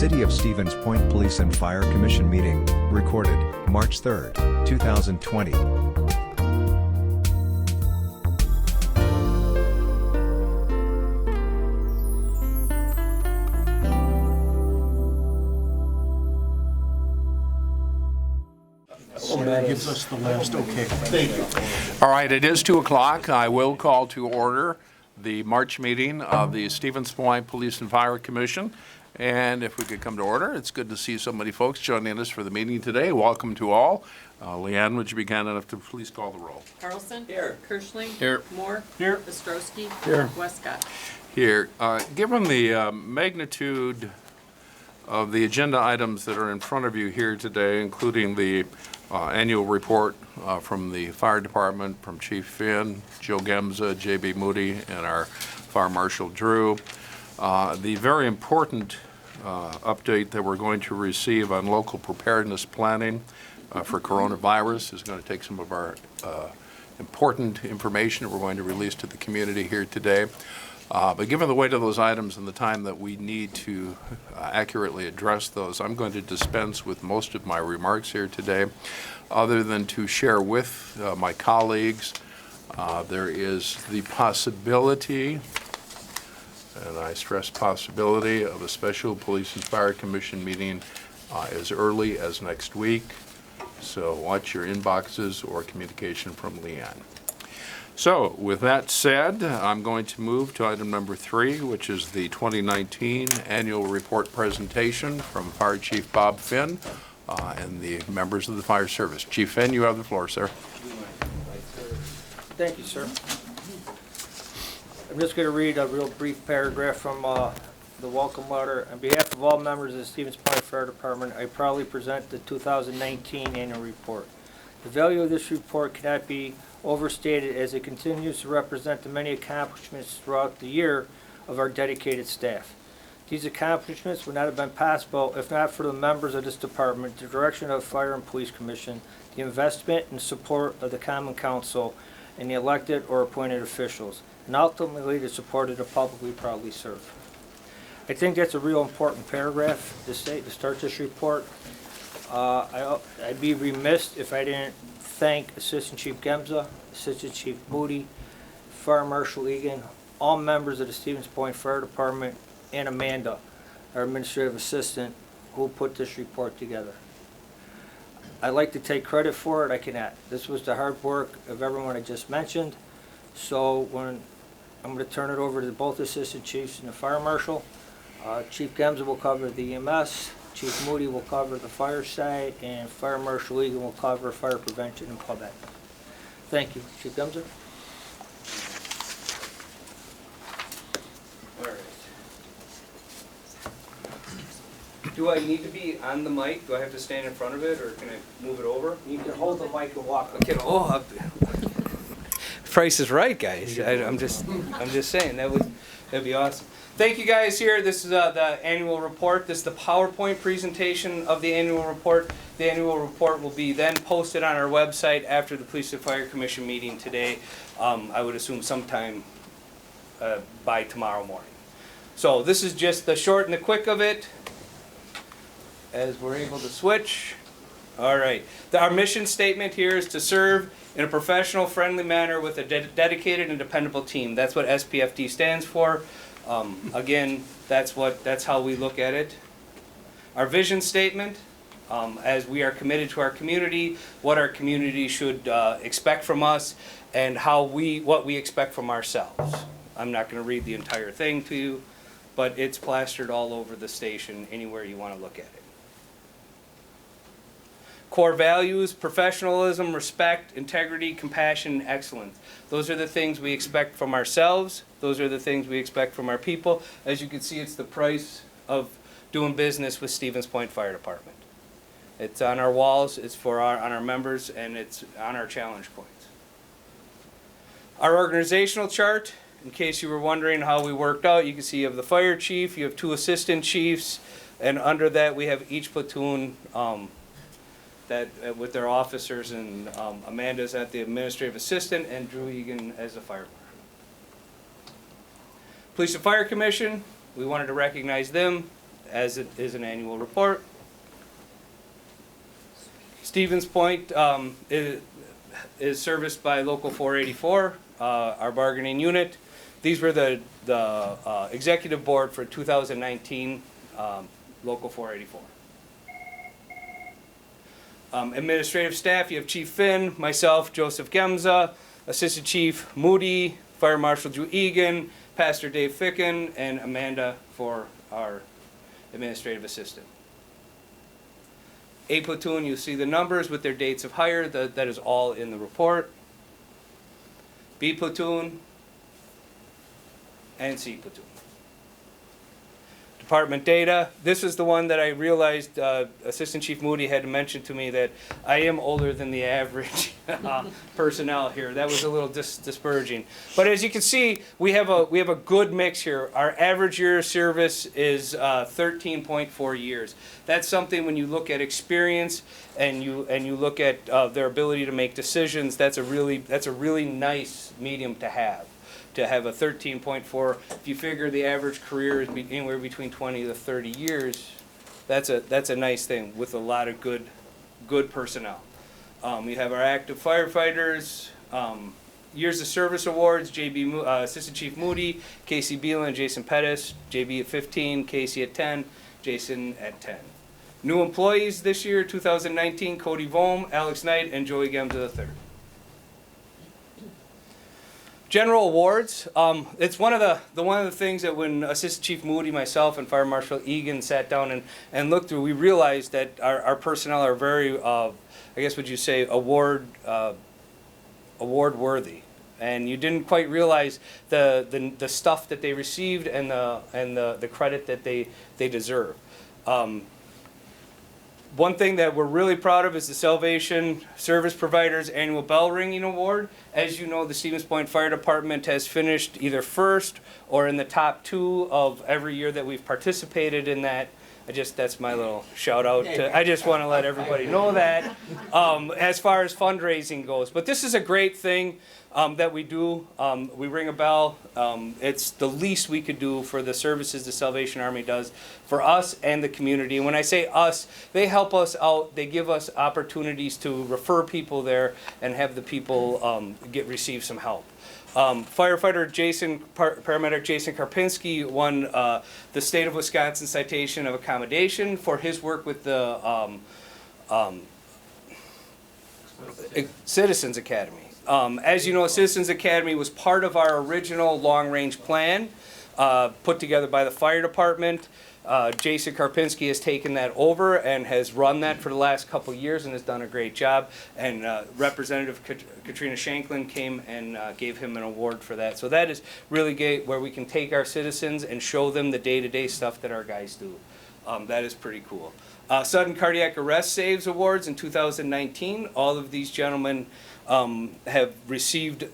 City of Stevens Point Police and Fire Commission meeting, recorded March 3, 2020. Gives us the last okay. Thank you. All right, it is 2 o'clock. I will call to order the March meeting of the Stevens Point Police and Fire Commission. And if we could come to order, it's good to see so many folks joining us for the meeting today. Welcome to all. Leanne, would you be kind enough to please call the roll? Carlson? Here. Kirschling? Here. Moore? Here. Ostrowski? Here. Westcott? Here. Given the magnitude of the agenda items that are in front of you here today, including the annual report from the fire department, from Chief Finn, Joe Gemza, J.B. Moody, and our Fire Marshal Drew. The very important update that we're going to receive on local preparedness planning for coronavirus is going to take some of our important information that we're going to release to the community here today. But given the weight of those items and the time that we need to accurately address those, I'm going to dispense with most of my remarks here today, other than to share with my colleagues there is the possibility, and I stress possibility, of a special Police and Fire Commission meeting as early as next week. So watch your inboxes or communication from Leanne. So, with that said, I'm going to move to item number 3, which is the 2019 annual report presentation from Fire Chief Bob Finn and the members of the Fire Service. Chief Finn, you have the floor, sir. Thank you, sir. I'm just going to read a real brief paragraph from the welcome letter. On behalf of all members of the Stevens Point Fire Department, I proudly present the 2019 annual report. The value of this report cannot be overstated as it continues to represent the many accomplishments throughout the year of our dedicated staff. These accomplishments would not have been possible if not for the members of this department, the direction of the Fire and Police Commission, the investment and support of the Common Council, and the elected or appointed officials, and ultimately the support of the public we proudly serve. I think that's a real important paragraph to start this report. I'd be remiss if I didn't thank Assistant Chief Gemza, Assistant Chief Moody, Fire Marshal Egan, all members of the Stevens Point Fire Department, and Amanda, our administrative assistant, who put this report together. I'd like to take credit for it. I cannot. This was the hard work of everyone I just mentioned. So when I'm going to turn it over to both Assistant Chiefs and the Fire Marshal. Chief Gemza will cover the EMS. Chief Moody will cover the fire side, and Fire Marshal Egan will cover fire prevention and public. Thank you. Chief Gemza. All right. Do I need to be on the mic? Do I have to stand in front of it, or can I move it over? You can hold the mic and walk. Okay. Oh, Price is right, guys. I'm just saying that'd be awesome. Thank you guys here. This is the annual report. This is the PowerPoint presentation of the annual report. The annual report will be then posted on our website after the Police and Fire Commission meeting today. I would assume sometime by tomorrow morning. So this is just the short and the quick of it. As we're able to switch. All right. Our mission statement here is to serve in a professional, friendly manner with a dedicated and dependable team. That's what SPFD stands for. Again, that's how we look at it. Our vision statement, as we are committed to our community, what our community should expect from us, and what we expect from ourselves. I'm not going to read the entire thing to you, but it's plastered all over the station, anywhere you want to look at it. Core values: professionalism, respect, integrity, compassion, and excellence. Those are the things we expect from ourselves. Those are the things we expect from our people. As you can see, it's the price of doing business with Stevens Point Fire Department. It's on our walls, it's on our members, and it's on our challenge points. Our organizational chart, in case you were wondering how we worked out, you can see you have the fire chief, you have 2 assistant chiefs, and under that we have each platoon with their officers, and Amanda's at the administrative assistant, and Drew Egan as the fire marshal. Police and Fire Commission, we wanted to recognize them as it is an annual report. Stevens Point is serviced by Local 484, our bargaining unit. These were the executive board for 2019, Local 484. Administrative staff, you have Chief Finn, myself, Joseph Gemza, Assistant Chief Moody, Fire Marshal Drew Egan, Pastor Dave Ficken, and Amanda for our administrative assistant. A platoon, you see the numbers with their dates of hire, that is all in the report. B platoon, and C platoon. Department data, this is the one that I realized Assistant Chief Moody had mentioned to me that I am older than the average personnel here. That was a little disparaging. But as you can see, we have a good mix here. Our average year of service is 13.4 years. That's something when you look at experience and you look at their ability to make decisions, that's a really nice medium to have a 13.4. If you figure the average career is anywhere between 20 to 30 years, that's a nice thing with a lot of good personnel. You have our active firefighters, years of service awards, Assistant Chief Moody, Casey Beelan, and Jason Pettis, JB at 15, Casey at 10, Jason at 10. New employees this year, 2019, Cody Vohm, Alex Knight, and Joey Gemza III. General awards. It's one of the things that when Assistant Chief Moody, myself, and Fire Marshal Egan sat down and looked through, we realized that our personnel are very, I guess would you say, award worthy. And you didn't quite realize the stuff that they received and the credit that they deserve. One thing that we're really proud of is the Salvation Service Providers Annual Bell Ringing Award. As you know, the Stevens Point Fire Department has finished either first or in the top 2 of every year that we've participated in that. That's my little shout out. I just want to let everybody know that as far as fundraising goes. But this is a great thing that we do. We ring a bell. It's the least we could do for the services the Salvation Army does for us and the community. And when I say us, they help us out. They give us opportunities to refer people there and have the people receive some help. Paramedic Jason Karpinski won the State of Wisconsin Citation of Accommodation for his work with the Citizens Academy. As you know, Citizens Academy was part of our original long-range plan put together by the fire department. Jason Karpinski has taken that over and has run that for the last couple of years and has done a great job. And Representative Katrina Shanklin came and gave him an award for that. So that is really great, where we can take our citizens and show them the day-to-day stuff that our guys do. That is pretty cool. Sudden Cardiac Arrest Saves Awards in 2019. All of these gentlemen have received,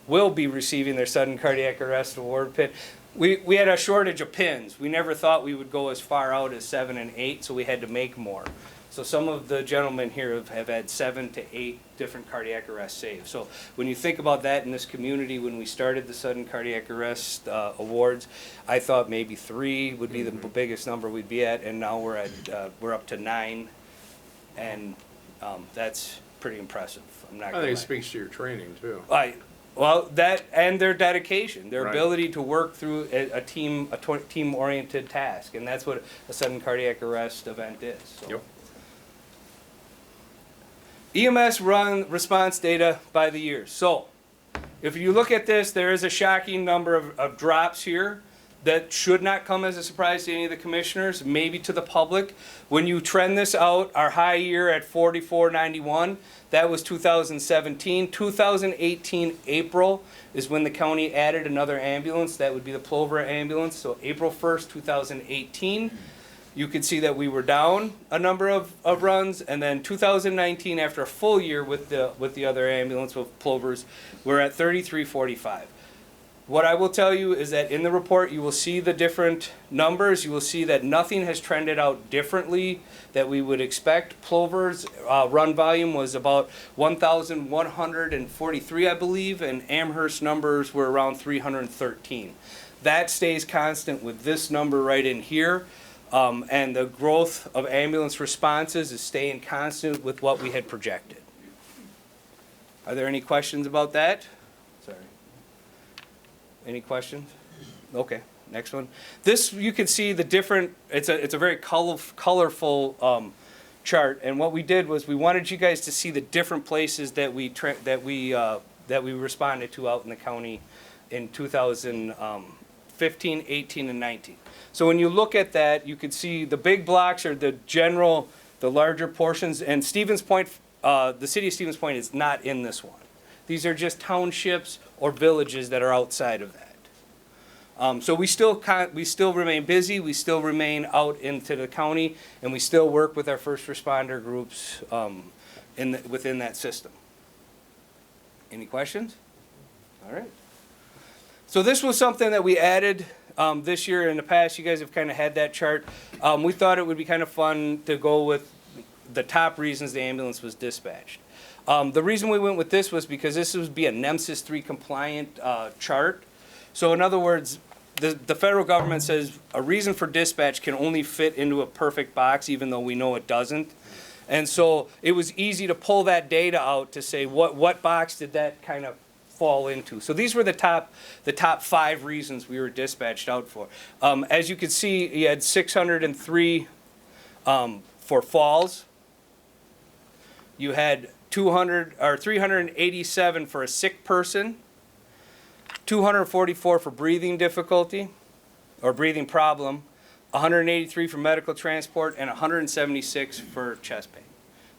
will be receiving their Sudden Cardiac Arrest Award pin. We had a shortage of pins. We never thought we would go as far out as 7 and 8, so we had to make more. So some of the gentlemen here have had 7 to 8 different cardiac arrest saves. So when you think about that in this community, when we started the Sudden Cardiac Arrest Awards, I thought maybe 3 would be the biggest number we'd be at, and now we're up to 9, and that's pretty impressive. I think it speaks to your training too. Well, that and their dedication, their Right. ability to work through a team-oriented task, and that's what a sudden cardiac arrest event is. So. Yep. EMS response data by the year. So, if you look at this, there is a shocking number of drops here that should not come as a surprise to any of the commissioners, maybe to the public. When you trend this out, our high year at 4491, that was 2017. 2018 April is when the county added another ambulance. That would be the Plover ambulance. So April 1st, 2018, you could see that we were down a number of runs. And then 2019, after a full year with the other ambulance with Plovers, we're at 3345. What I will tell you is that in the report you will see the different numbers. You will see that nothing has trended out differently that we would expect. Plover's run volume was about 1,143, I believe, and Amherst numbers were around 313. That stays constant with this number right in here. And the growth of ambulance responses is staying constant with what we had projected. Are there any questions about that? Sorry. Any questions? Okay, next one. This, you can see the different, it's a very colorful chart. And what we did was we wanted you guys to see the different places that we responded to out in the county in 2015, 18, and 19. So when you look at that, you can see the big blocks are the larger portions. And Stevens Point, the city of Stevens Point is not in this one. These are just townships or villages that are outside of that. So we still remain busy. We still remain out into the county, and we still work with our first responder groups within that system. Any questions? All right. So this was something that we added this year. In the past, you guys have kind of had that chart. We thought it would be kind of fun to go with the top reasons the ambulance was dispatched. The reason we went with this was because this would be a NEMSIS 3 compliant chart. So in other words, the federal government says a reason for dispatch can only fit into a perfect box, even though we know it doesn't. And so it was easy to pull that data out to say what box did that kind of fall into. So these were the top 5 reasons we were dispatched out for. As you can see, you had 603 for falls. You had 387 for a sick person, 244 for breathing difficulty or breathing problem, 183 for medical transport, and 176 for chest pain.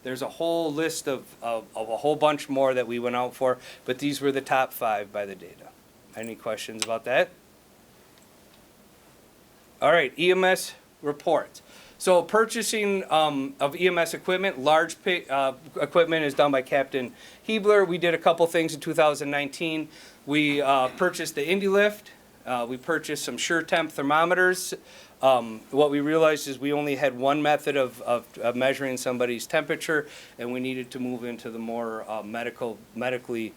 There's a whole list of a whole bunch more that we went out for, but these were the top 5 by the data. Any questions about that? All right, EMS reports. So purchasing of EMS equipment, large equipment is done by Captain Hebler. We did a couple things in 2019. We purchased the IndyLift. We purchased some SureTemp thermometers. What we realized is we only had one method of measuring somebody's temperature, and we needed to move into the more medically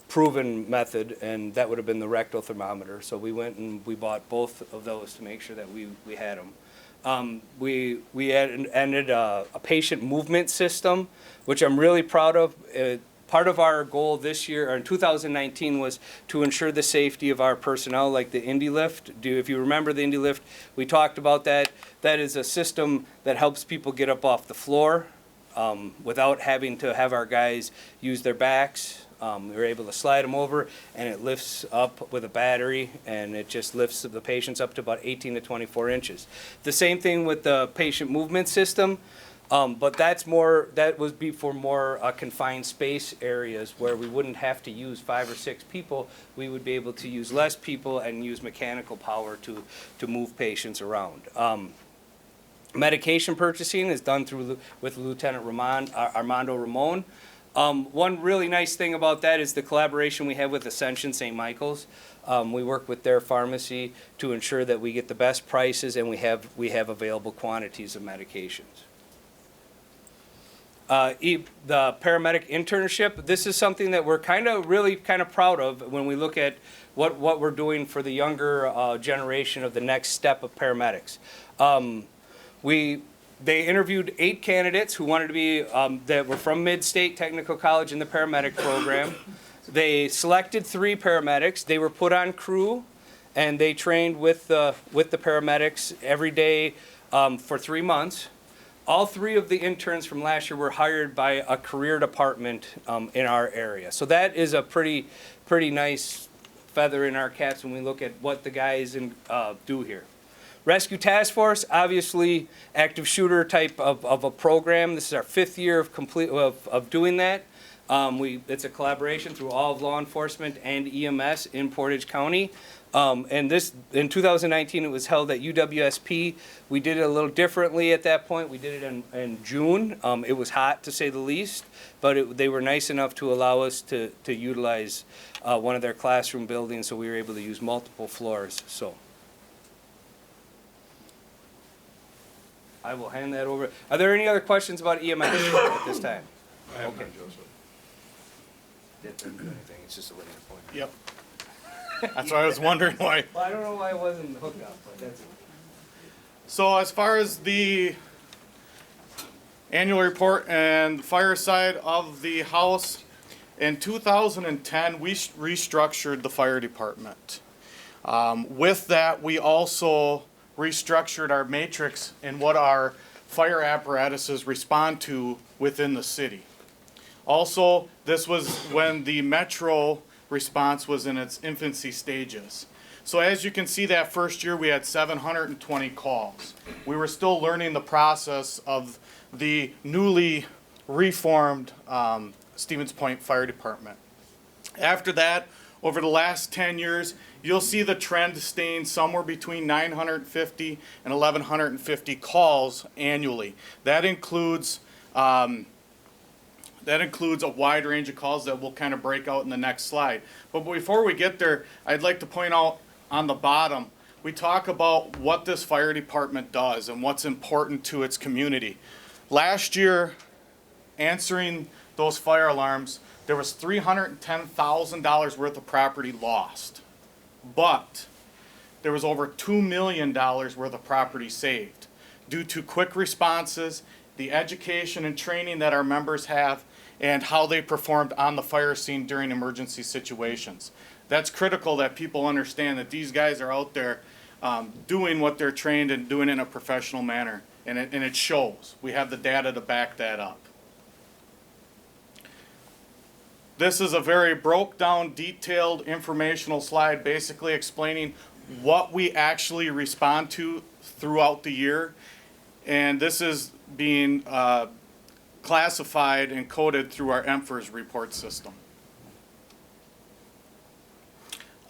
proven method, and that would have been the rectal thermometer. So we went and we bought both of those to make sure that we had them. We added a patient movement system, which I'm really proud of. Part of our goal this year, or in 2019, was to ensure the safety of our personnel, like the IndyLift. If you remember the IndyLift, we talked about that. That is a system that helps people get up off the floor without having to have our guys use their backs. We're able to slide them over, and it lifts up with a battery, and it just lifts the patients up to about 18 to 24 inches. The same thing with the patient movement system. But that would be for more confined space areas where we wouldn't have to use 5 or 6 people. We would be able to use less people and use mechanical power to move patients around. Medication purchasing is done with Lieutenant Armando Ramon. One really nice thing about that is the collaboration we have with Ascension St. Michael's. We work with their pharmacy to ensure that we get the best prices and we have available quantities of medications. The paramedic internship, this is something that we're really proud of when we look at what we're doing for the younger generation of the next step of paramedics. They interviewed 8 candidates who wanted to be, that were from Mid-State Technical College in the paramedic program. They selected 3 paramedics. They were put on crew, and they trained with the paramedics every day for 3 months. All 3 of the interns from last year were hired by a career department in our area. So that is a pretty nice feather in our caps when we look at what the guys do here. Rescue Task Force, obviously active shooter type of a program. This is our 5th year of doing that. It's a collaboration through all of law enforcement and EMS in Portage County. And this, in 2019, it was held at UWSP. We did it a little differently at that point. We did it in June. It was hot, to say the least, but they were nice enough to allow us to utilize one of their classroom buildings, so we were able to use multiple floors. So I will hand that over. Are there any other questions about EMS at this time? I have none, Joseph. Didn't do anything. It's just a linear point. Yep. That's why I was wondering why. Well, I don't know why it wasn't hooked up, but that's it. So as far as the annual report and the fire side of the house, in 2010, we restructured the fire department. With that, we also restructured our matrix and what our fire apparatuses respond to within the city. Also, this was when the metro response was in its infancy stages. So as you can see, that first year we had 720 calls. We were still learning the process of the newly reformed Stevens Point Fire Department. After that, over the last 10 years, you'll see the trend staying somewhere between 950 and 1,150 calls annually. That includes a wide range of calls that we'll kind of break out in the next slide. But before we get there, I'd like to point out on the bottom, we talk about what this fire department does and what's important to its community. Last year, answering those fire alarms, there was $310,000 worth of property lost. But there was over $2 million worth of property saved due to quick responses, the education and training that our members have, and how they performed on the fire scene during emergency situations. That's critical that people understand that these guys are out there doing what they're trained and doing it in a professional manner. And it shows. We have the data to back that up. This is a very broke down, detailed, informational slide basically explaining what we actually respond to throughout the year. And this is being classified and coded through our MFERS report system.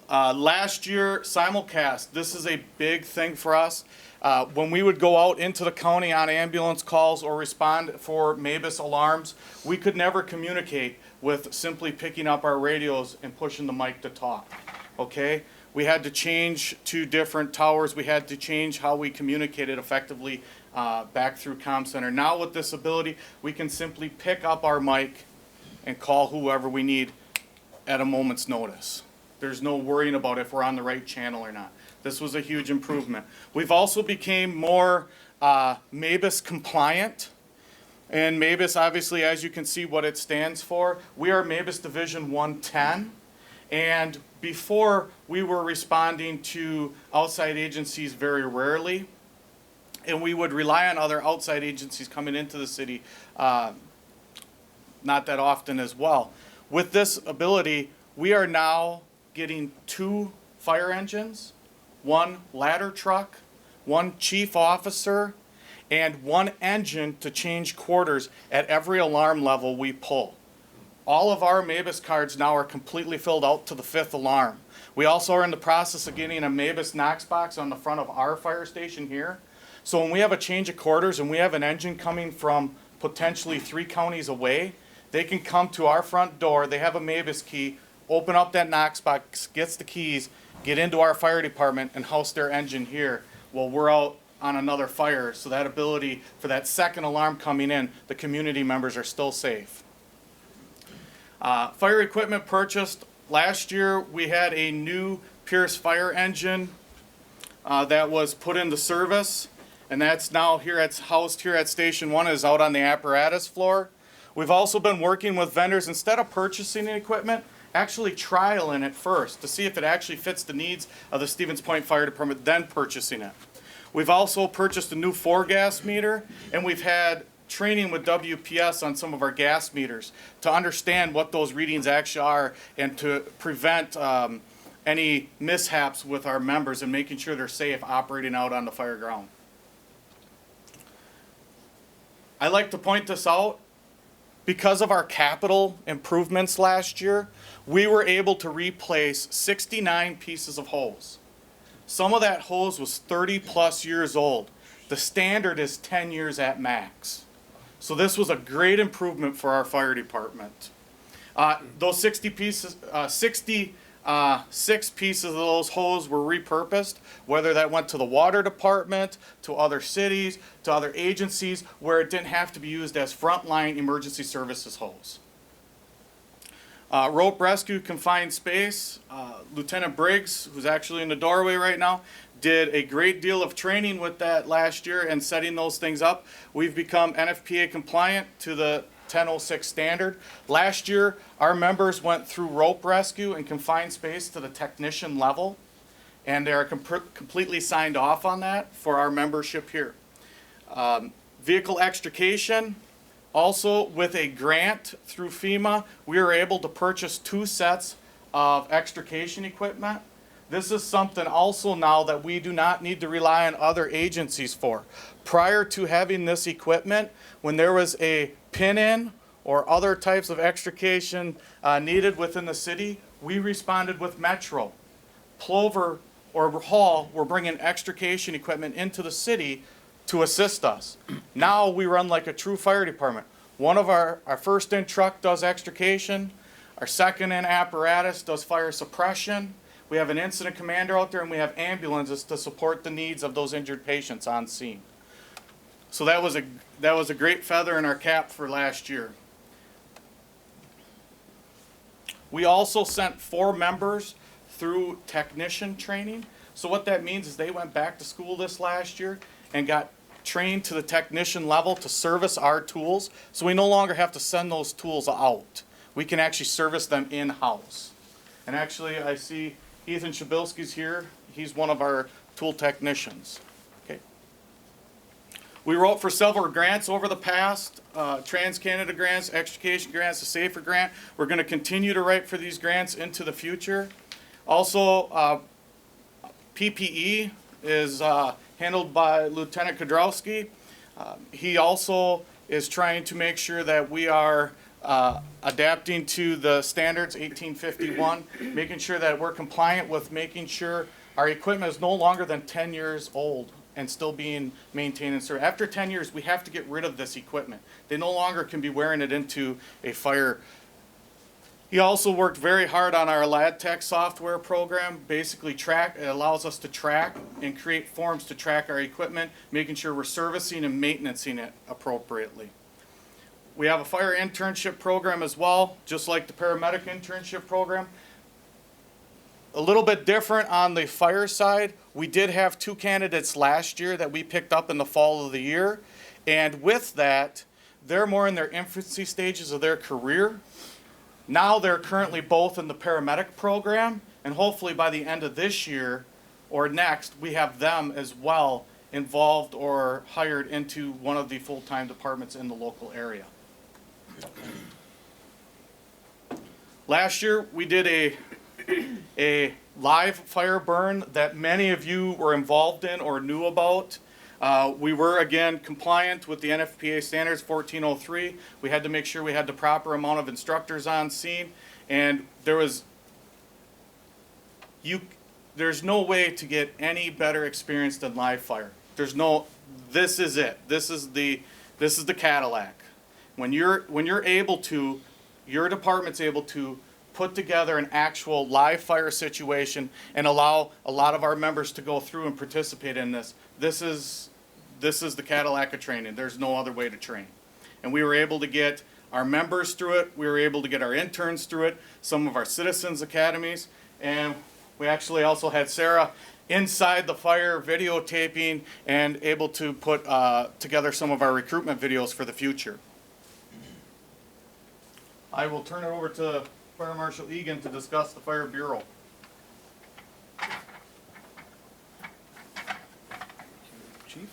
Last year, simulcast, this is a big thing for us. When we would go out into the county on ambulance calls or respond for MABUS alarms, we could never communicate with simply picking up our radios and pushing the mic to talk, okay? We had to change to different towers. We had to change how we communicated effectively back through comm center. Now with this ability, we can simply pick up our mic and call whoever we need at a moment's notice. There's no worrying about if we're on the right channel or not. This was a huge improvement. We've also became more MABUS compliant. And MABUS, obviously, as you can see what it stands for, we are MABUS Division 110. And before, we were responding to outside agencies very rarely. And we would rely on other outside agencies coming into the city not that often as well. With this ability, we are now getting 2 fire engines, 1 ladder truck, 1 chief officer, and 1 engine to change quarters at every alarm level we pull. All of our MABUS cards now are completely filled out to the 5th alarm. We also are in the process of getting a MABUS Knox box on the front of our fire station here. So when we have a change of quarters and we have an engine coming from potentially 3 counties away, they can come to our front door, they have a MABUS key, open up that Knox box, gets the keys, get into our fire department and house their engine here while we're out on another fire. So that ability for that second alarm coming in, the community members are still safe. Fire equipment purchased. Last year we had a new Pierce fire engine that was put into service, and that's now housed here at Station 1, is out on the apparatus floor. We've also been working with vendors, instead of purchasing the equipment, actually trialing it first to see if it actually fits the needs of the Stevens Point Fire Department, then purchasing it. We've also purchased a new 4-gas meter, and we've had training with WPS on some of our gas meters to understand what those readings actually are and to prevent any mishaps with our members and making sure they're safe operating out on the fire ground. I like to point this out. Because of our capital improvements last year, we were able to replace 69 pieces of hose. Some of that hose was 30+ years old. The standard is 10 years at max. So this was a great improvement for our fire department. Those 66 pieces of those hose were repurposed, whether that went to the water department, to other cities, to other agencies, where it didn't have to be used as frontline emergency services hose. Rope Rescue Confined Space, Lieutenant Briggs, who's actually in the doorway right now, did a great deal of training with that last year and setting those things up. We've become NFPA compliant to the 1006 standard. Last year, our members went through rope rescue and confined space to the technician level, and they're completely signed off on that for our membership here. Vehicle extrication, also with a grant through FEMA, we were able to purchase 2 sets of extrication equipment. This is something also now that we do not need to rely on other agencies for. Prior to having this equipment, when there was a pin-in or other types of extrication needed within the city, we responded with Metro. Plover or Hall were bringing extrication equipment into the city to assist us. Now we run like a true fire department. One of our first in truck does extrication. Our second in apparatus does fire suppression. We have an incident commander out there, and we have ambulances to support the needs of those injured patients on scene. So that was a great feather in our cap for last year. We also sent 4 members through technician training. So what that means is they went back to school this last year and got trained to the technician level to service our tools. So we no longer have to send those tools out. We can actually service them in-house. And actually, I see Ethan Shabilsky's here. He's one of our tool technicians. Okay. We wrote for several grants over the past, Trans-Canada grants, extrication grants, the SAFER grant. We're going to continue to write for these grants into the future. Also, PPE is handled by Lieutenant Kodrowski. He also is trying to make sure that we are adapting to the standards 1851, making sure that we're compliant with making sure our equipment is no longer than 10 years old and still being maintained and served. After 10 years, we have to get rid of this equipment. They no longer can be wearing it into a fire. He also worked very hard on our LadTech software program. Basically, it allows us to track and create forms to track our equipment, making sure we're servicing and maintaining it appropriately. We have a fire internship program as well, just like the paramedic internship program. A little bit different on the fire side. We did have 2 candidates last year that we picked up in the fall of the year. And with that, they're more in their infancy stages of their career. Now they're currently both in the paramedic program, and hopefully by the end of this year or next, we have them as well involved or hired into one of the full-time departments in the local area. Last year, we did a live fire burn that many of you were involved in or knew about. We were, again, compliant with the NFPA standards 1403. We had to make sure we had the proper amount of instructors on scene, and there's no way to get any better experience than live fire. This is it. This is the Cadillac. When you're able to, your department's able to put together an actual live fire situation and allow a lot of our members to go through and participate in this. This is the Cadillac of training. There's no other way to train. And we were able to get our members through it. We were able to get our interns through it, some of our citizens academies, and we actually also had Sarah inside the fire videotaping and able to put together some of our recruitment videos for the future. I will turn it over to Fire Marshal Egan to discuss the Fire Bureau. Chief?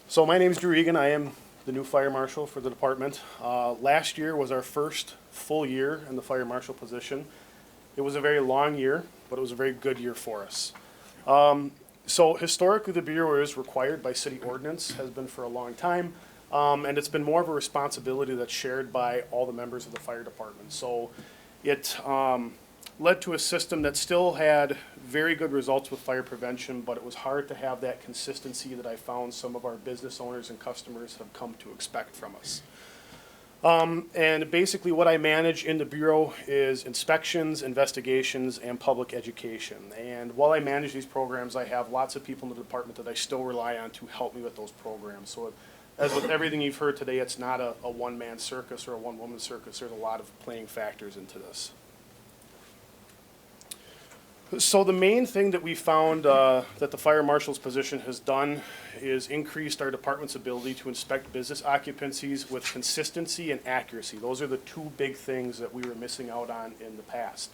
So my name is Drew Egan. I am the new fire marshal for the department. Last year was our first full year in the fire marshal position. It was a very long year, but it was a very good year for us. So historically, the Bureau is required by city ordinance, has been for a long time, and it's been more of a responsibility that's shared by all the members of the fire department. So it led to a system that still had very good results with fire prevention, but it was hard to have that consistency that I found some of our business owners and customers have come to expect from us. And basically what I manage in the Bureau is inspections, investigations, and public education. And while I manage these programs, I have lots of people in the department that I still rely on to help me with those programs. So as with everything you've heard today, it's not a one-man circus or a one-woman circus. There's a lot of playing factors into this. So the main thing that we found that the fire marshal's position has done is increased our department's ability to inspect business occupancies with consistency and accuracy. Those are the two big things that we were missing out on in the past.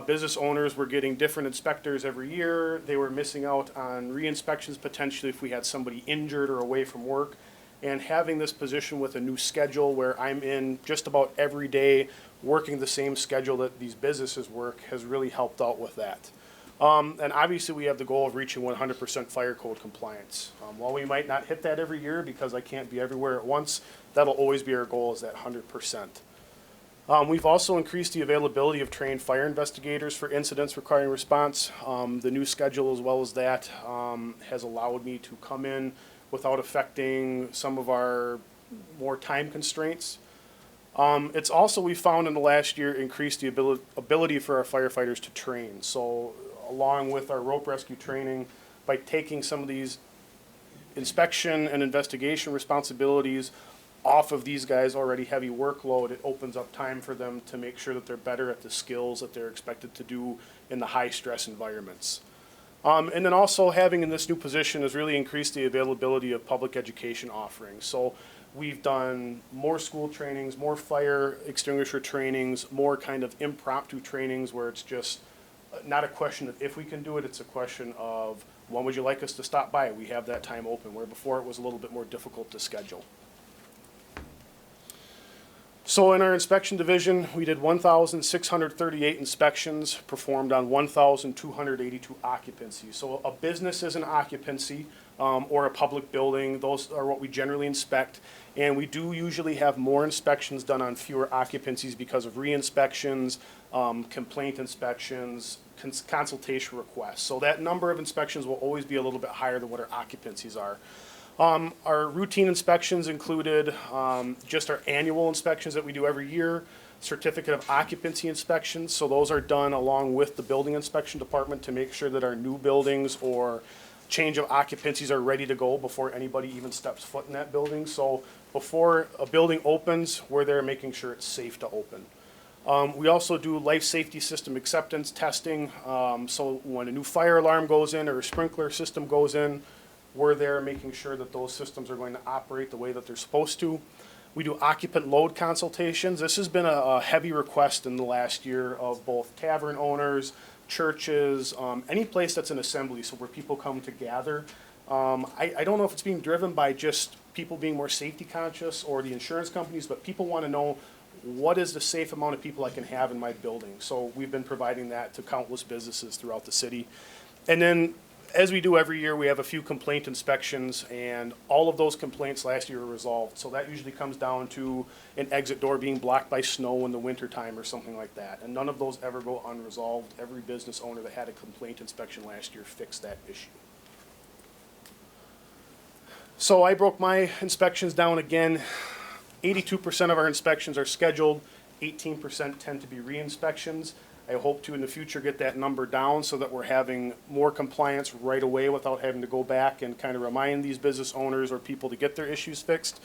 Business owners were getting different inspectors every year. They were missing out on re-inspections potentially if we had somebody injured or away from work. And having this position with a new schedule where I'm in just about every day working the same schedule that these businesses work has really helped out with that. And obviously we have the goal of reaching 100% fire code compliance. While we might not hit that every year because I can't be everywhere at once, that'll always be our goal, is that 100%. We've also increased the availability of trained fire investigators for incidents requiring response. The new schedule, as well as that, has allowed me to come in without affecting some of our more time constraints. It's also, we found in the last year, increased the ability for our firefighters to train. So along with our rope rescue training, by taking some of these inspection and investigation responsibilities off of these guys' already heavy workload, it opens up time for them to make sure that they're better at the skills that they're expected to do in the high-stress environments. And then also having in this new position has really increased the availability of public education offerings. So we've done more school trainings, more fire extinguisher trainings, more kind of impromptu trainings where it's just not a question of if we can do it, it's a question of when would you like us to stop by? We have that time open, where before it was a little bit more difficult to schedule. So in our inspection division, we did 1,638 inspections performed on 1,282 occupancies. So a business is an occupancy or a public building. Those are what we generally inspect. And we do usually have more inspections done on fewer occupancies because of re-inspections, complaint inspections, consultation requests. So that number of inspections will always be a little bit higher than what our occupancies are. Our routine inspections included just our annual inspections that we do every year, certificate of occupancy inspections. So those are done along with the building inspection department to make sure that our new buildings or change of occupancies are ready to go before anybody even steps foot in that building. So before a building opens, we're there making sure it's safe to open. We also do life safety system acceptance testing. So when a new fire alarm goes in or a sprinkler system goes in, we're there making sure that those systems are going to operate the way that they're supposed to. We do occupant load consultations. This has been a heavy request in the last year of both tavern owners, churches, any place that's an assembly, so where people come to gather. I don't know if it's being driven by just people being more safety conscious or the insurance companies, but people want to know what is the safe amount of people I can have in my building. So we've been providing that to countless businesses throughout the city. And then, as we do every year, we have a few complaint inspections, and all of those complaints last year were resolved. So that usually comes down to an exit door being blocked by snow in the wintertime or something like that. And none of those ever go unresolved. Every business owner that had a complaint inspection last year fixed that issue. So I broke my inspections down again. 82% of our inspections are scheduled, 18% tend to be re-inspections. I hope to in the future get that number down so that we're having more compliance right away without having to go back and kind of remind these business owners or people to get their issues fixed.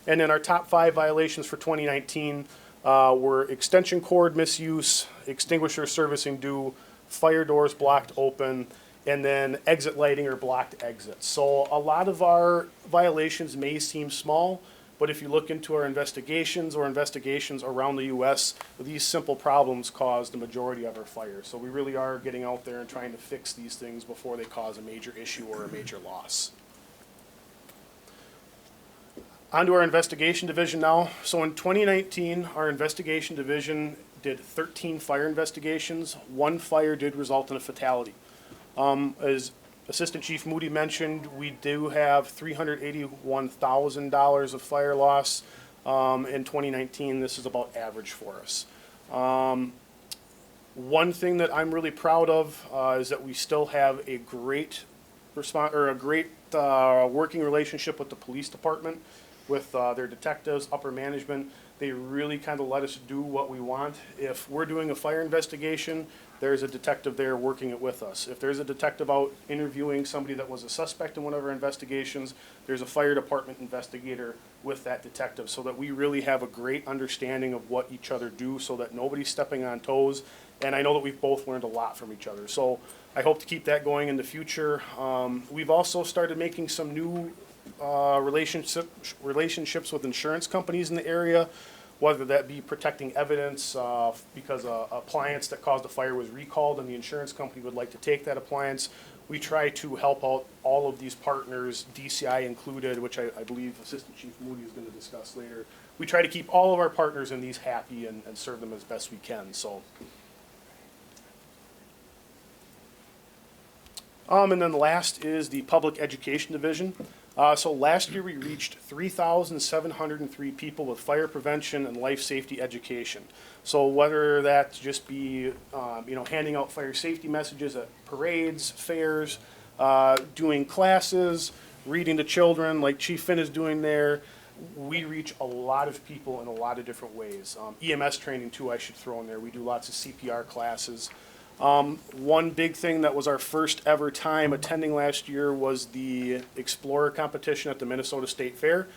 And then our top 5 violations for 2019 were extension cord misuse, extinguisher servicing due, fire doors blocked open, and then exit lighting or blocked exits. So a lot of our violations may seem small, but if you look into our investigations or investigations around the U.S., these simple problems cause the majority of our fires. So we really are getting out there and trying to fix these things before they cause a major issue or a major loss. On to our investigation division now. So in 2019, our investigation division did 13 fire investigations. 1 fire did result in a fatality. As Assistant Chief Moody mentioned, we do have $381,000 of fire loss. In 2019, this is about average for us. One thing that I'm really proud of is that we still have a great working relationship with the police department, with their detectives, upper management. They really kind of let us do what we want. If we're doing a fire investigation, there's a detective there working it with us. If there's a detective out interviewing somebody that was a suspect in one of our investigations, there's a fire department investigator with that detective, so that we really have a great understanding of what each other do, so that nobody's stepping on toes. And I know that we've both learned a lot from each other. So I hope to keep that going in the future. We've also started making some new relationships with insurance companies in the area, whether that be protecting evidence because a appliance that caused a fire was recalled and the insurance company would like to take that appliance. We try to help out all of these partners, DCI included, which I believe Assistant Chief Moody is going to discuss later. We try to keep all of our partners in these happy and serve them as best we can. So. And then last is the Public Education Division. So last year we reached 3,703 people with fire prevention and life safety education. So whether that just be, handing out fire safety messages at parades, fairs, doing classes, reading to children like Chief Finn is doing there, we reach a lot of people in a lot of different ways. EMS training too, I should throw in there. We do lots of CPR classes. One big thing that was our first ever time attending last year was the Explorer competition at the Minnesota State Fair.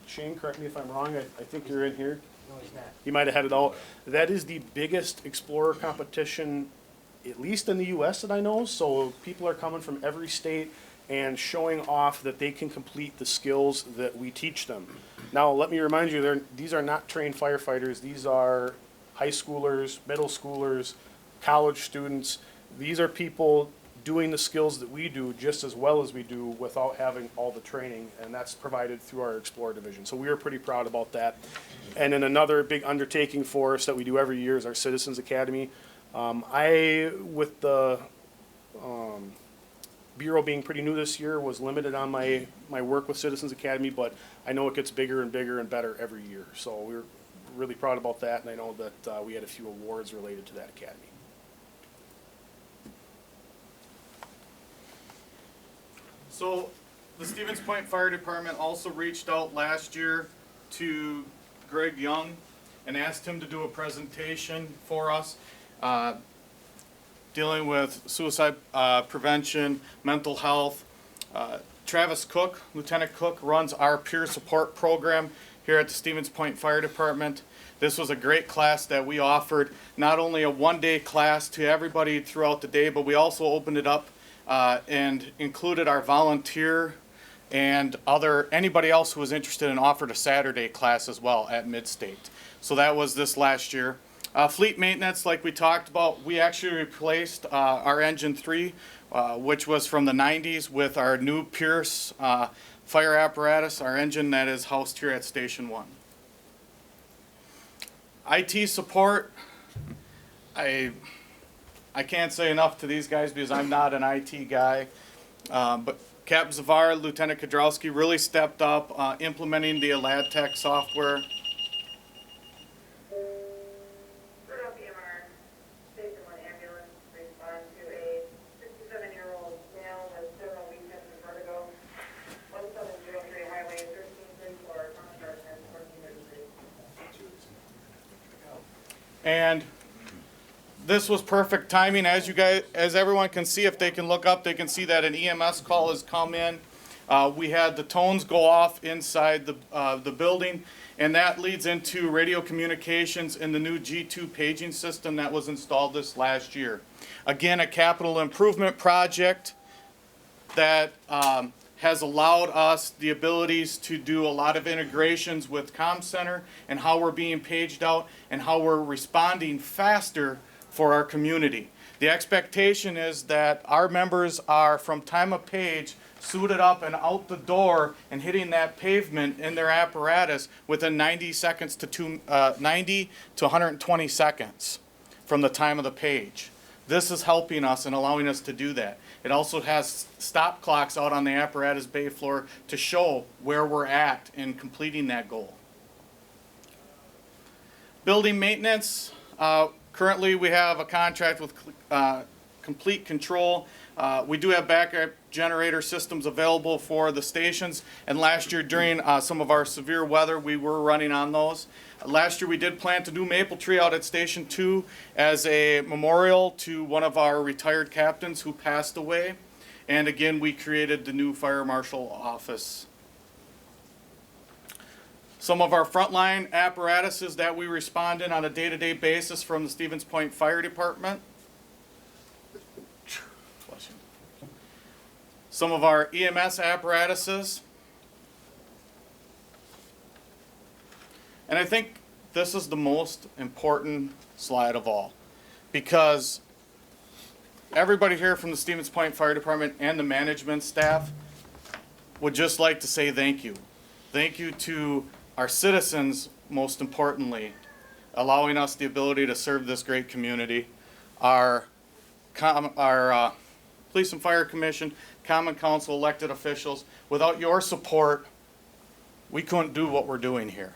Shane, correct me if I'm wrong, I think you're in here. No, he's not. He might have had it all. That is the biggest Explorer competition, at least in the US that I know, so people are coming from every state and showing off that they can complete the skills that we teach them. Now, let me remind you, these are not trained firefighters, these are high schoolers, middle schoolers, college students. These are people doing the skills that we do just as well as we do without having all the training, and that's provided through our Explorer division. So we are pretty proud about that. And then another big undertaking for us that we do every year is our Citizens Academy. With the Bureau being pretty new this year, was limited on my work with Citizens Academy, but I know it gets bigger and bigger and better every year. So we're really proud about that, and I know that we had a few awards related to that academy. So the Stevens Point Fire Department also reached out last year to Greg Young and asked him to do a presentation for us dealing with suicide prevention, mental health. Travis Cook, Lieutenant Cook, runs our peer support program here at the Stevens Point Fire Department. This was a great class that we offered, not only a one-day class to everybody throughout the day, but we also opened it up and included our volunteer and anybody else who was interested and offered a Saturday class as well at Midstate. So that was this last year. Fleet maintenance, like we talked about, we actually replaced our engine 3, which was from the 90s, with our new Pierce fire apparatus, our engine that is housed here at Station 1. IT support, I can't say enough to these guys because I'm not an IT guy, but Cap Zavar, Lieutenant Kodrowski really stepped up implementing the EladTech software. Rudolph EMR, Station 1 ambulance, respond to a 67-year-old male with several weakness and vertigo, 1703 Highway 1334, Thomas Dartmouth, 1433. And this was perfect timing. As everyone can see, if they can look up, they can see that an EMS call has come in. We had the tones go off inside the building, and that leads into radio communications in the new G2 paging system that was installed this last year. Again, a capital improvement project that has allowed us the abilities to do a lot of integrations with CommCenter and how we're being paged out and how we're responding faster for our community. The expectation is that our members are, from time of page, suited up and out the door and hitting that pavement in their apparatus within 90 to 120 seconds from the time of the page. This is helping us and allowing us to do that. It also has stop clocks out on the apparatus bay floor to show where we're at in completing that goal. Building maintenance. Currently, we have a contract with complete control. We do have backup generator systems available for the stations, and last year during some of our severe weather, we were running on those. Last year we did plant a new maple tree out at Station 2 as a memorial to one of our retired captains who passed away. And again, we created the new fire marshal office. Some of our frontline apparatuses that we respond in on a day-to-day basis from the Stevens Point Fire Department. Some of our EMS apparatuses. And I think this is the most important slide of all, because everybody here from the Stevens Point Fire Department and the management staff would just like to say thank you. Thank you to our citizens, most importantly, allowing us the ability to serve this great community. Our Police and Fire Commission, Common Council, elected officials, without your support, we couldn't do what we're doing here.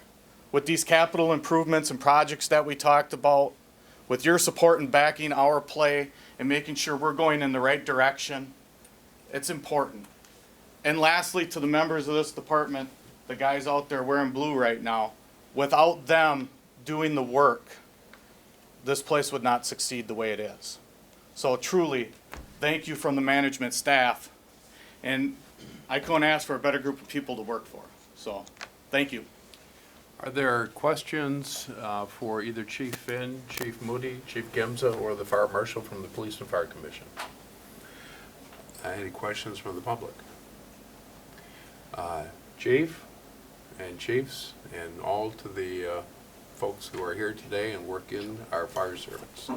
With these capital improvements and projects that we talked about, with your support and backing our play and making sure we're going in the right direction, it's important. And lastly, to the members of this department, the guys out there wearing blue right now, without them doing the work, this place would not succeed the way it is. So truly, thank you from the management staff. And I couldn't ask for a better group of people to work for. So, thank you. Are there questions for either Chief Finn, Chief Moody, Chief Gemza, or the Fire Marshal from the Police and Fire Commission? Any questions from the public? Chief and Chiefs and all to the folks who are here today and work in our fire service.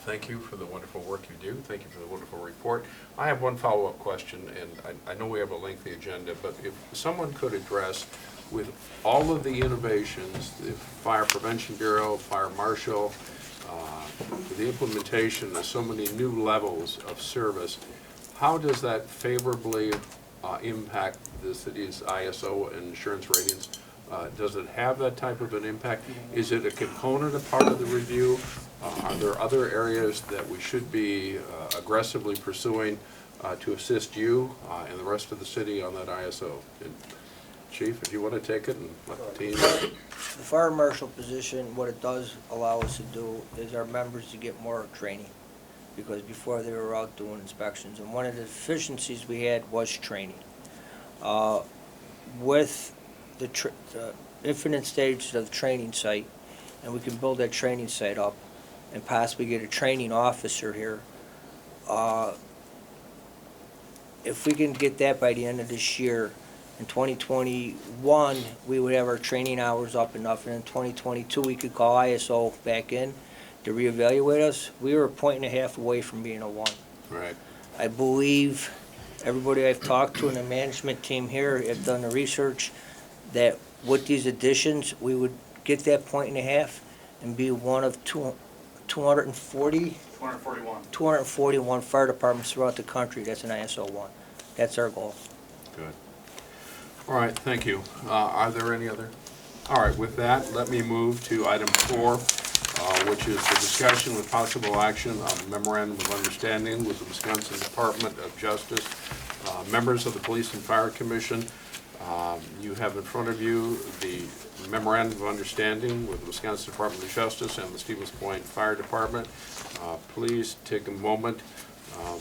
Thank you for the wonderful work you do. Thank you for the wonderful report. I have one follow-up question, and I know we have a lengthy agenda, but if someone could address, with all of the innovations, the Fire Prevention Bureau, Fire Marshal, the implementation of so many new levels of service, how does that favorably impact the city's ISO and insurance ratings? Does it have that type of an impact? Is it a component, a part of the review? Are there other areas that we should be aggressively pursuing to assist you and the rest of the city on that ISO? And Chief, if you want to take it and let the team. The fire marshal position, what it does allow us to do is our members to get more training, because before they were out doing inspections, and one of the deficiencies we had was training. With the infinite stages of the training site, and we can build that training site up and possibly get a training officer here. If we can get that by the end of this year, in 2021, we would have our training hours up enough, and in 2022, we could call ISO back in to reevaluate us. We were 1.5 points away from being a 1. Right. I believe everybody I've talked to in the management team here have done the research that with these additions, we would get that 1.5 points and be one of 241 fire departments throughout the country that's an ISO 1. That's our goal. Good. All right, thank you. Are there any other? All right, with that, let me move to item 4, which is the discussion with possible action on the memorandum of understanding with the Wisconsin Department of Justice. Members of the Police and Fire Commission, you have in front of you the memorandum of understanding with the Wisconsin Department of Justice and the Stevens Point Fire Department. Please take a moment.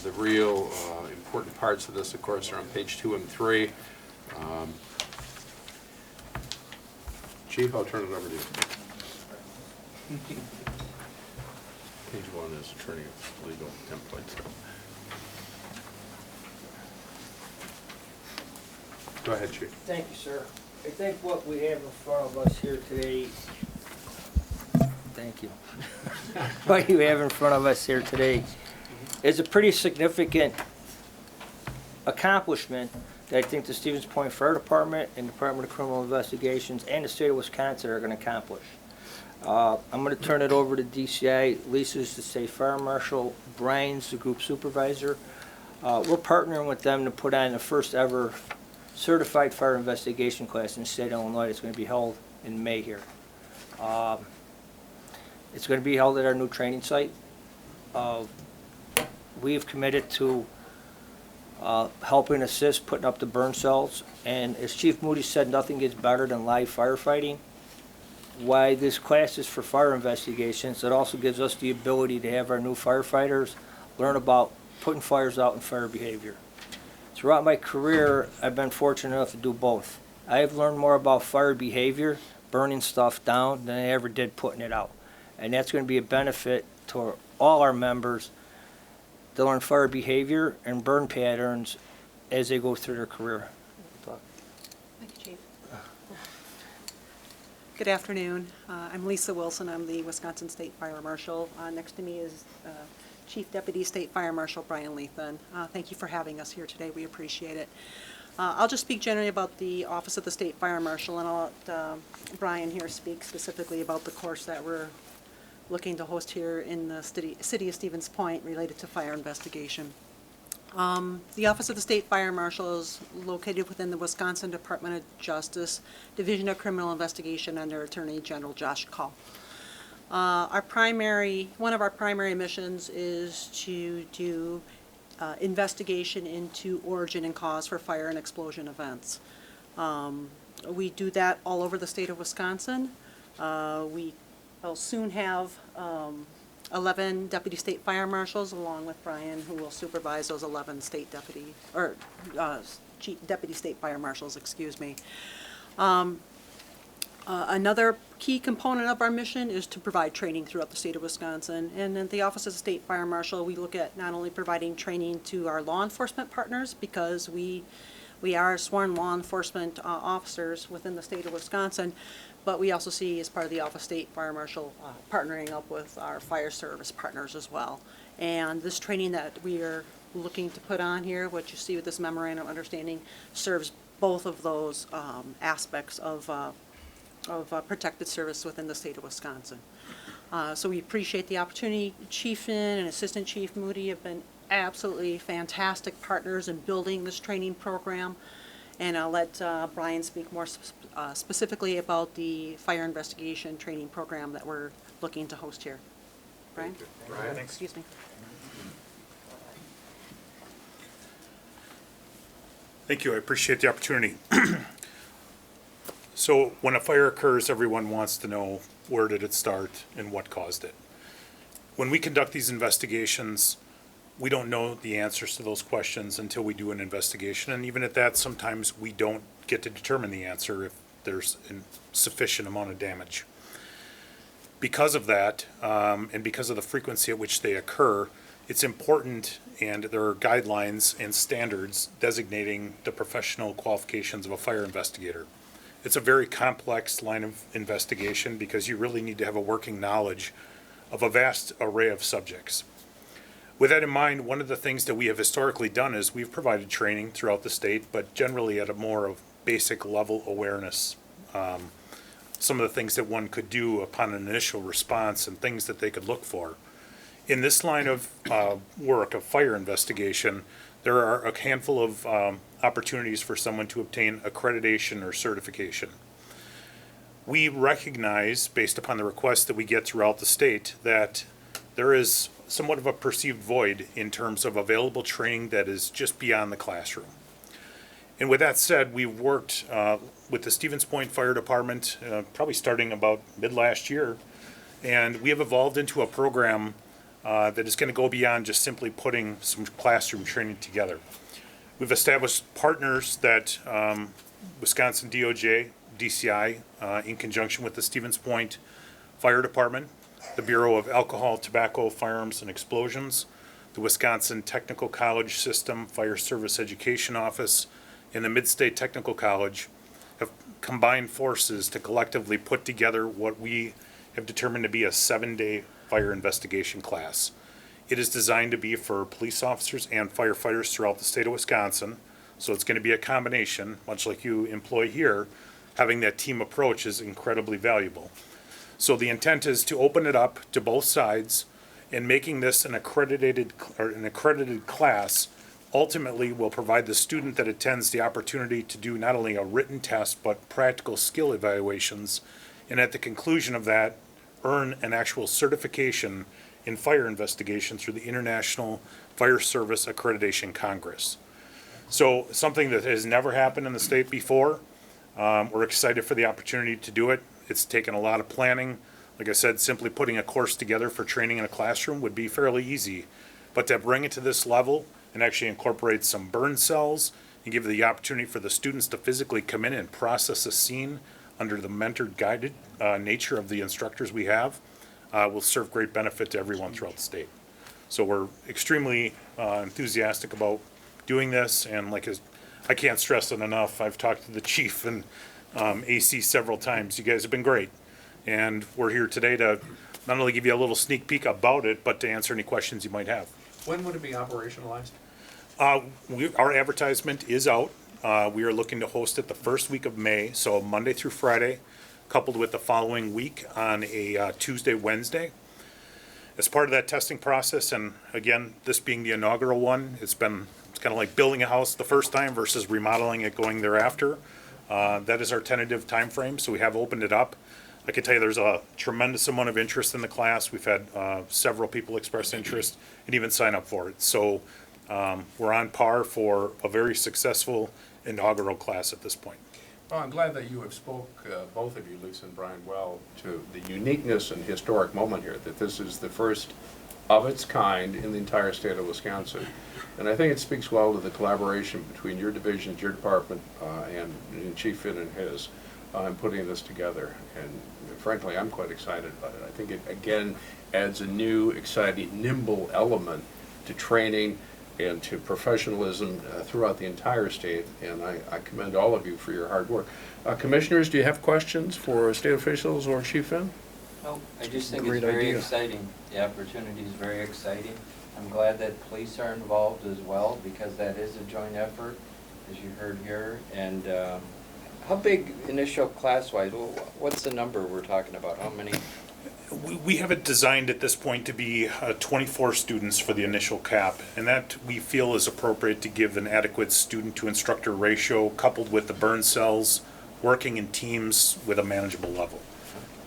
The real important parts of this, of course, are on page 2 and 3. Chief, I'll turn it over to you. Page 1 is attorney legal templates. Go ahead, Chief. Thank you, sir. I think what we have in front of us here today, thank you. What you have in front of us here today is a pretty significant accomplishment that I think the Stevens Point Fire Department and Department of Criminal Investigations and the state of Wisconsin are going to accomplish. I'm going to turn it over to DCI. Lisa's the state fire marshal. Brian's the group supervisor. We're partnering with them to put on the first ever certified fire investigation class in the state of Illinois. It's going to be held in May here. It's going to be held at our new training site. we have committed to helping assist putting up the burn cells. And as Chief Moody said, nothing gets better than live firefighting. Why this class is for fire investigations, it also gives us the ability to have our new firefighters learn about putting fires out and fire behavior. Throughout my career, I've been fortunate enough to do both. I have learned more about fire behavior, burning stuff down, than I ever did putting it out. And that's going to be a benefit to all our members to learn fire behavior and burn patterns as they go through their career. Thank you, Chief. Good afternoon. I'm Lisa Wilson. I'm the Wisconsin State Fire Marshal. Next to me is Chief Deputy State Fire Marshal Brian Lethan. Thank you for having us here today. We appreciate it. I'll just speak generally about the Office of the State Fire Marshal, and I'll let Brian here speak specifically about the course that we're looking to host here in the city of Stevens Point related to fire investigation. The Office of the State Fire Marshal is located within the Wisconsin Department of Justice, Division of Criminal Investigation under Attorney General Josh Cull. One of our primary missions is to do investigation into origin and cause for fire and explosion events. We do that all over the state of Wisconsin. We will soon have 11 deputy state fire marshals, along with Brian, who will supervise those 11 deputy state fire marshals, excuse me. Another key component of our mission is to provide training throughout the state of Wisconsin. And at the Office of the State Fire Marshal, we look at not only providing training to our law enforcement partners, because we are sworn law enforcement officers within the state of Wisconsin, but we also see, as part of the Office of State Fire Marshal, partnering up with our fire service partners as well. And this training that we are looking to put on here, what you see with this memorandum of understanding, serves both of those aspects of protected service within the state of Wisconsin. So we appreciate the opportunity. Chief Finn and Assistant Chief Moody have been absolutely fantastic partners in building this training program. And I'll let Brian speak more specifically about the fire investigation training program that we're looking to host here. Brian? Brian? Excuse me. Thank you. I appreciate the opportunity. So when a fire occurs, everyone wants to know where did it start and what caused it. When we conduct these investigations, we don't know the answers to those questions until we do an investigation. And even at that, sometimes we don't get to determine the answer if there's a sufficient amount of damage. Because of that, and because of the frequency at which they occur, it's important, and there are guidelines and standards designating the professional qualifications of a fire investigator. It's a very complex line of investigation because you really need to have a working knowledge of a vast array of subjects. With that in mind, one of the things that we have historically done is we've provided training throughout the state, but generally at a more of basic level awareness. Some of the things that one could do upon an initial response and things that they could look for. In this line of work of fire investigation, there are a handful of opportunities for someone to obtain accreditation or certification. We recognize, based upon the requests that we get throughout the state, that there is somewhat of a perceived void in terms of available training that is just beyond the classroom. And with that said, we've worked with the Stevens Point Fire Department, probably starting about mid-last year, and we have evolved into a program that is going to go beyond just simply putting some classroom training together. We've established partners that Wisconsin DOJ, DCI, in conjunction with the Stevens Point Fire Department, the Bureau of Alcohol, Tobacco, Firearms, and Explosions, the Wisconsin Technical College System Fire Service Education Office, and the Mid-State Technical College have combined forces to collectively put together what we have determined to be a 7-day fire investigation class. It is designed to be for police officers and firefighters throughout the state of Wisconsin, so it's going to be a combination, much like you employ here. Having that team approach is incredibly valuable. So the intent is to open it up to both sides, and making this an accredited class ultimately will provide the student that attends the opportunity to do not only a written test but practical skill evaluations, and at the conclusion of that, earn an actual certification in fire investigation through the International Fire Service Accreditation Congress. So something that has never happened in the state before. We're excited for the opportunity to do it. It's taken a lot of planning. Like I said, simply putting a course together for training in a classroom would be fairly easy. But to bring it to this level and actually incorporate some burn cells and give the opportunity for the students to physically come in and process a scene under the mentored, guided nature of the instructors we have will serve great benefit to everyone throughout the state. So we're extremely enthusiastic about doing this, and I can't stress it enough. I've talked to the chief and AC several times. You guys have been great. And we're here today to not only give you a little sneak peek about it, but to answer any questions you might have. When would it be operationalized? Our advertisement is out. We are looking to host it the first week of May, so Monday through Friday, coupled with the following week on a Tuesday, Wednesday. As part of that testing process, and again, this being the inaugural one, it's kind of like building a house the first time versus remodeling it going thereafter. That is our tentative time frame, so we have opened it up. I can tell you there's a tremendous amount of interest in the class. We've had several people express interest and even sign up for it. So we're on par for a very successful inaugural class at this point. Well, I'm glad that you have spoke, both of you, Lisa and Brian, well to the uniqueness and historic moment here, that this is the first of its kind in the entire state of Wisconsin. And I think it speaks well to the collaboration between your divisions, your department, and Chief Finn and his in putting this together. And frankly, I'm quite excited about it. I think it, again, adds a new, exciting, nimble element to training and to professionalism throughout the entire state, and I commend all of you for your hard work. Commissioners, do you have questions for state officials or Chief Finn? No, I just think it's very exciting. The opportunity is very exciting. I'm glad that police are involved as well, because that is a joint effort, as you heard here. And how big initial class-wise, what's the number we're talking about? How many? We have it designed at this point to be 24 students for the initial cap, and that we feel is appropriate to give an adequate student to instructor ratio, coupled with the burn cells, working in teams with a manageable level.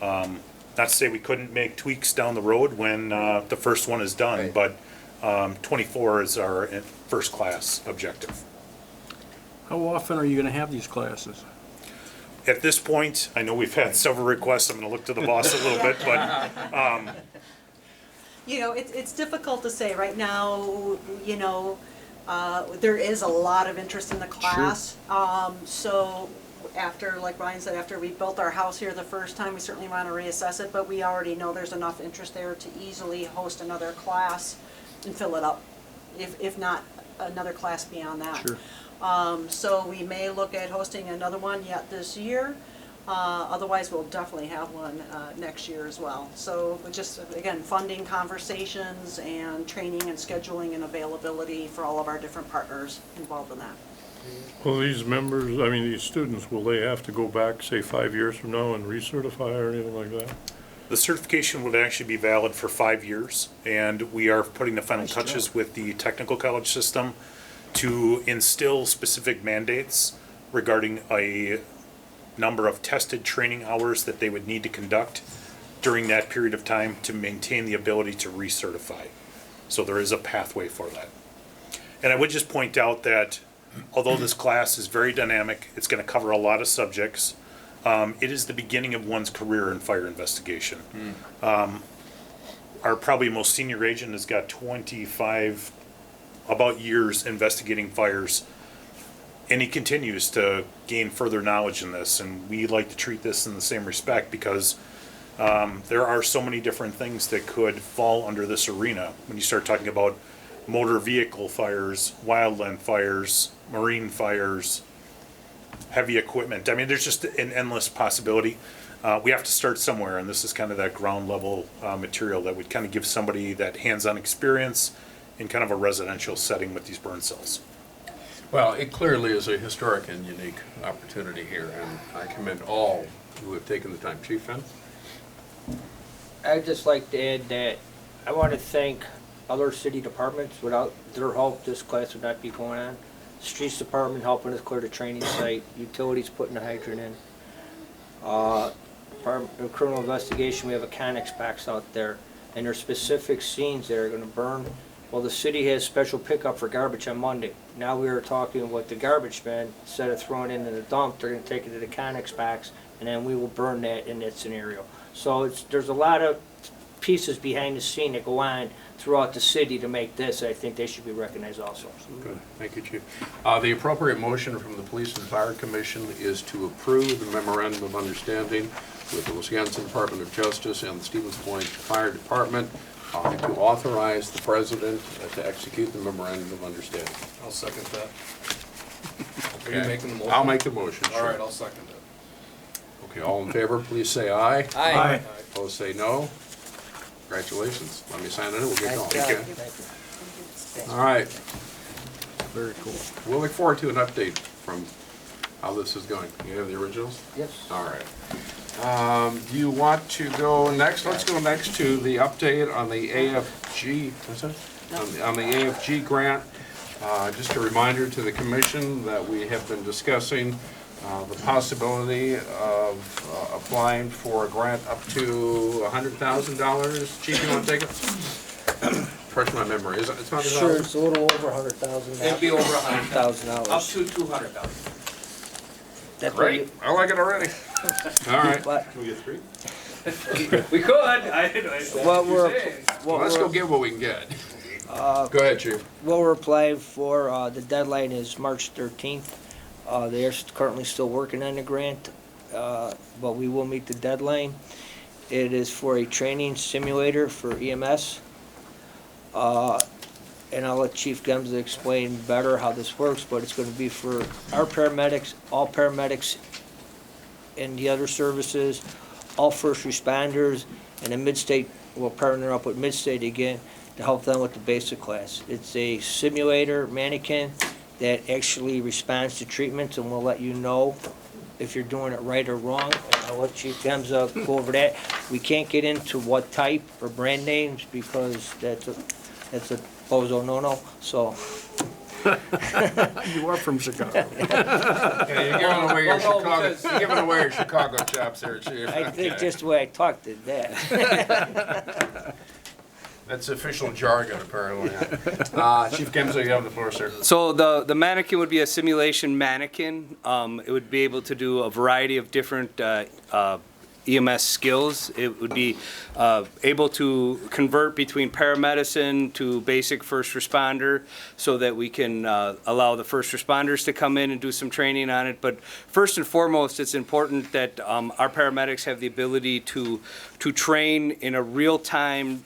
Not to say we couldn't make tweaks down the road when the first one is done, Right. but 24 is our first class objective. How often are you going to have these classes? At this point, I know we've had several requests. I'm going to look to the boss a little bit, but You know, it's difficult to say right now, you know, there is a lot of interest in the class. So after, like Brian said, after we built our house here the first time, we certainly want to reassess it, but we already know there's enough interest there to easily host another class and fill it up, if not another class beyond that. Sure. So we may look at hosting another one yet this year. Otherwise, we'll definitely have one next year as well. So just, again, funding conversations and training and scheduling and availability for all of our different partners involved in that. Well, these members, I mean, these students, will they have to go back, say, 5 years from now and recertify or anything like that? the certification would actually be valid for 5 years, and we are putting the final touches with the technical college system to instill specific mandates regarding a number of tested training hours that they would need to conduct during that period of time to maintain the ability to recertify. So there is a pathway for that. And I would just point out that although this class is very dynamic, it's going to cover a lot of subjects. It is the beginning of one's career in fire investigation. Our probably most senior agent has got 25 about years investigating fires, and he continues to gain further knowledge in this, and we like to treat this in the same respect because there are so many different things that could fall under this arena when you start talking about motor vehicle fires, wildland fires, marine fires, heavy equipment. I mean, there's just an endless possibility. We have to start somewhere, and this is kind of that ground level material that would kind of give somebody that hands-on experience in kind of a residential setting with these burn cells. Well, it clearly is a historic and unique opportunity here, and I commend all who have taken the time. Chief Finn? I'd just like to add that I want to thank other city departments. Without their help, this class would not be going on. Streets Department helping us clear the training site, utilities putting the hydrant in. Department of Criminal Investigation, we have a Connex box out there. and there's specific scenes that are gonna burn. Well, the city has special pickup for garbage on Monday. Now we are talking with the garbage men, instead of throwing it in the dump, they're gonna take it to the Connex box, and then we will burn that in that scenario. So there's a lot of pieces behind the scene that go on throughout the city to make this. I think they should be recognized also. Good, thank you, Chief. The appropriate motion from the Police and Fire Commission is to approve the memorandum of understanding with the Wisconsin Department of Justice and the Stevens Point Fire Department to authorize the president to execute the memorandum of understanding. I'll second that. Are Okay. you making the motion? I'll make the motion, All sure. right, I'll second it. Okay, all in favor, please say aye. Aye. Opposed, say no. Congratulations. Let me sign it, we'll get going. Thank you. Okay. Thank you. All right. Very cool. We'll look forward to an update from how this is going. You have the originals? Yes. All right. Do you want to go next? Let's go next to the update on the AFG, what's that? On the AFG grant. Just a reminder to the commission that we have been discussing the possibility of applying for a grant up to $100,000. Chief, you want to take it? Fresh my memory. Is it, it's not Sure, it's a little over $100,000. It'd be over $100,000. Up $100,000. to $200,000. That's what great. I like it already. All right. But Can we get 3? We could. I didn't know what we're, Well, what let's go we're, get what we can get. Go ahead, Chief. what we're applying for, the deadline is March 13th. They are currently still working on the grant, but we will meet the deadline. It is for a training simulator for EMS. And I'll let Chief Gemza explain better how this works, but it's gonna be for our paramedics, all paramedics in the other services, all first responders, and then Midstate, we'll partner up with Midstate again to help them with the basic class. It's a simulator mannequin that actually responds to treatments, and we'll let you know if you're doing it right or wrong. And I'll let Chief Gemza go over that. We can't get into what type or brand names because that's a bozo no-no, so. You are from Chicago. Yeah, you're giving away your Well, no, Chicago, because- you're giving away your Chicago chops there, Chief. I think Okay. just the way I talked it, that. That's official jargon, apparently. Chief Gemza, you have the floor, sir. So the mannequin would be a simulation mannequin. It would be able to do a variety of different EMS skills. It would be able to convert between paramedicine to basic first responder so that we can allow the first responders to come in and do some training on it. But first and foremost, it's important that our paramedics have the ability to train in a real-time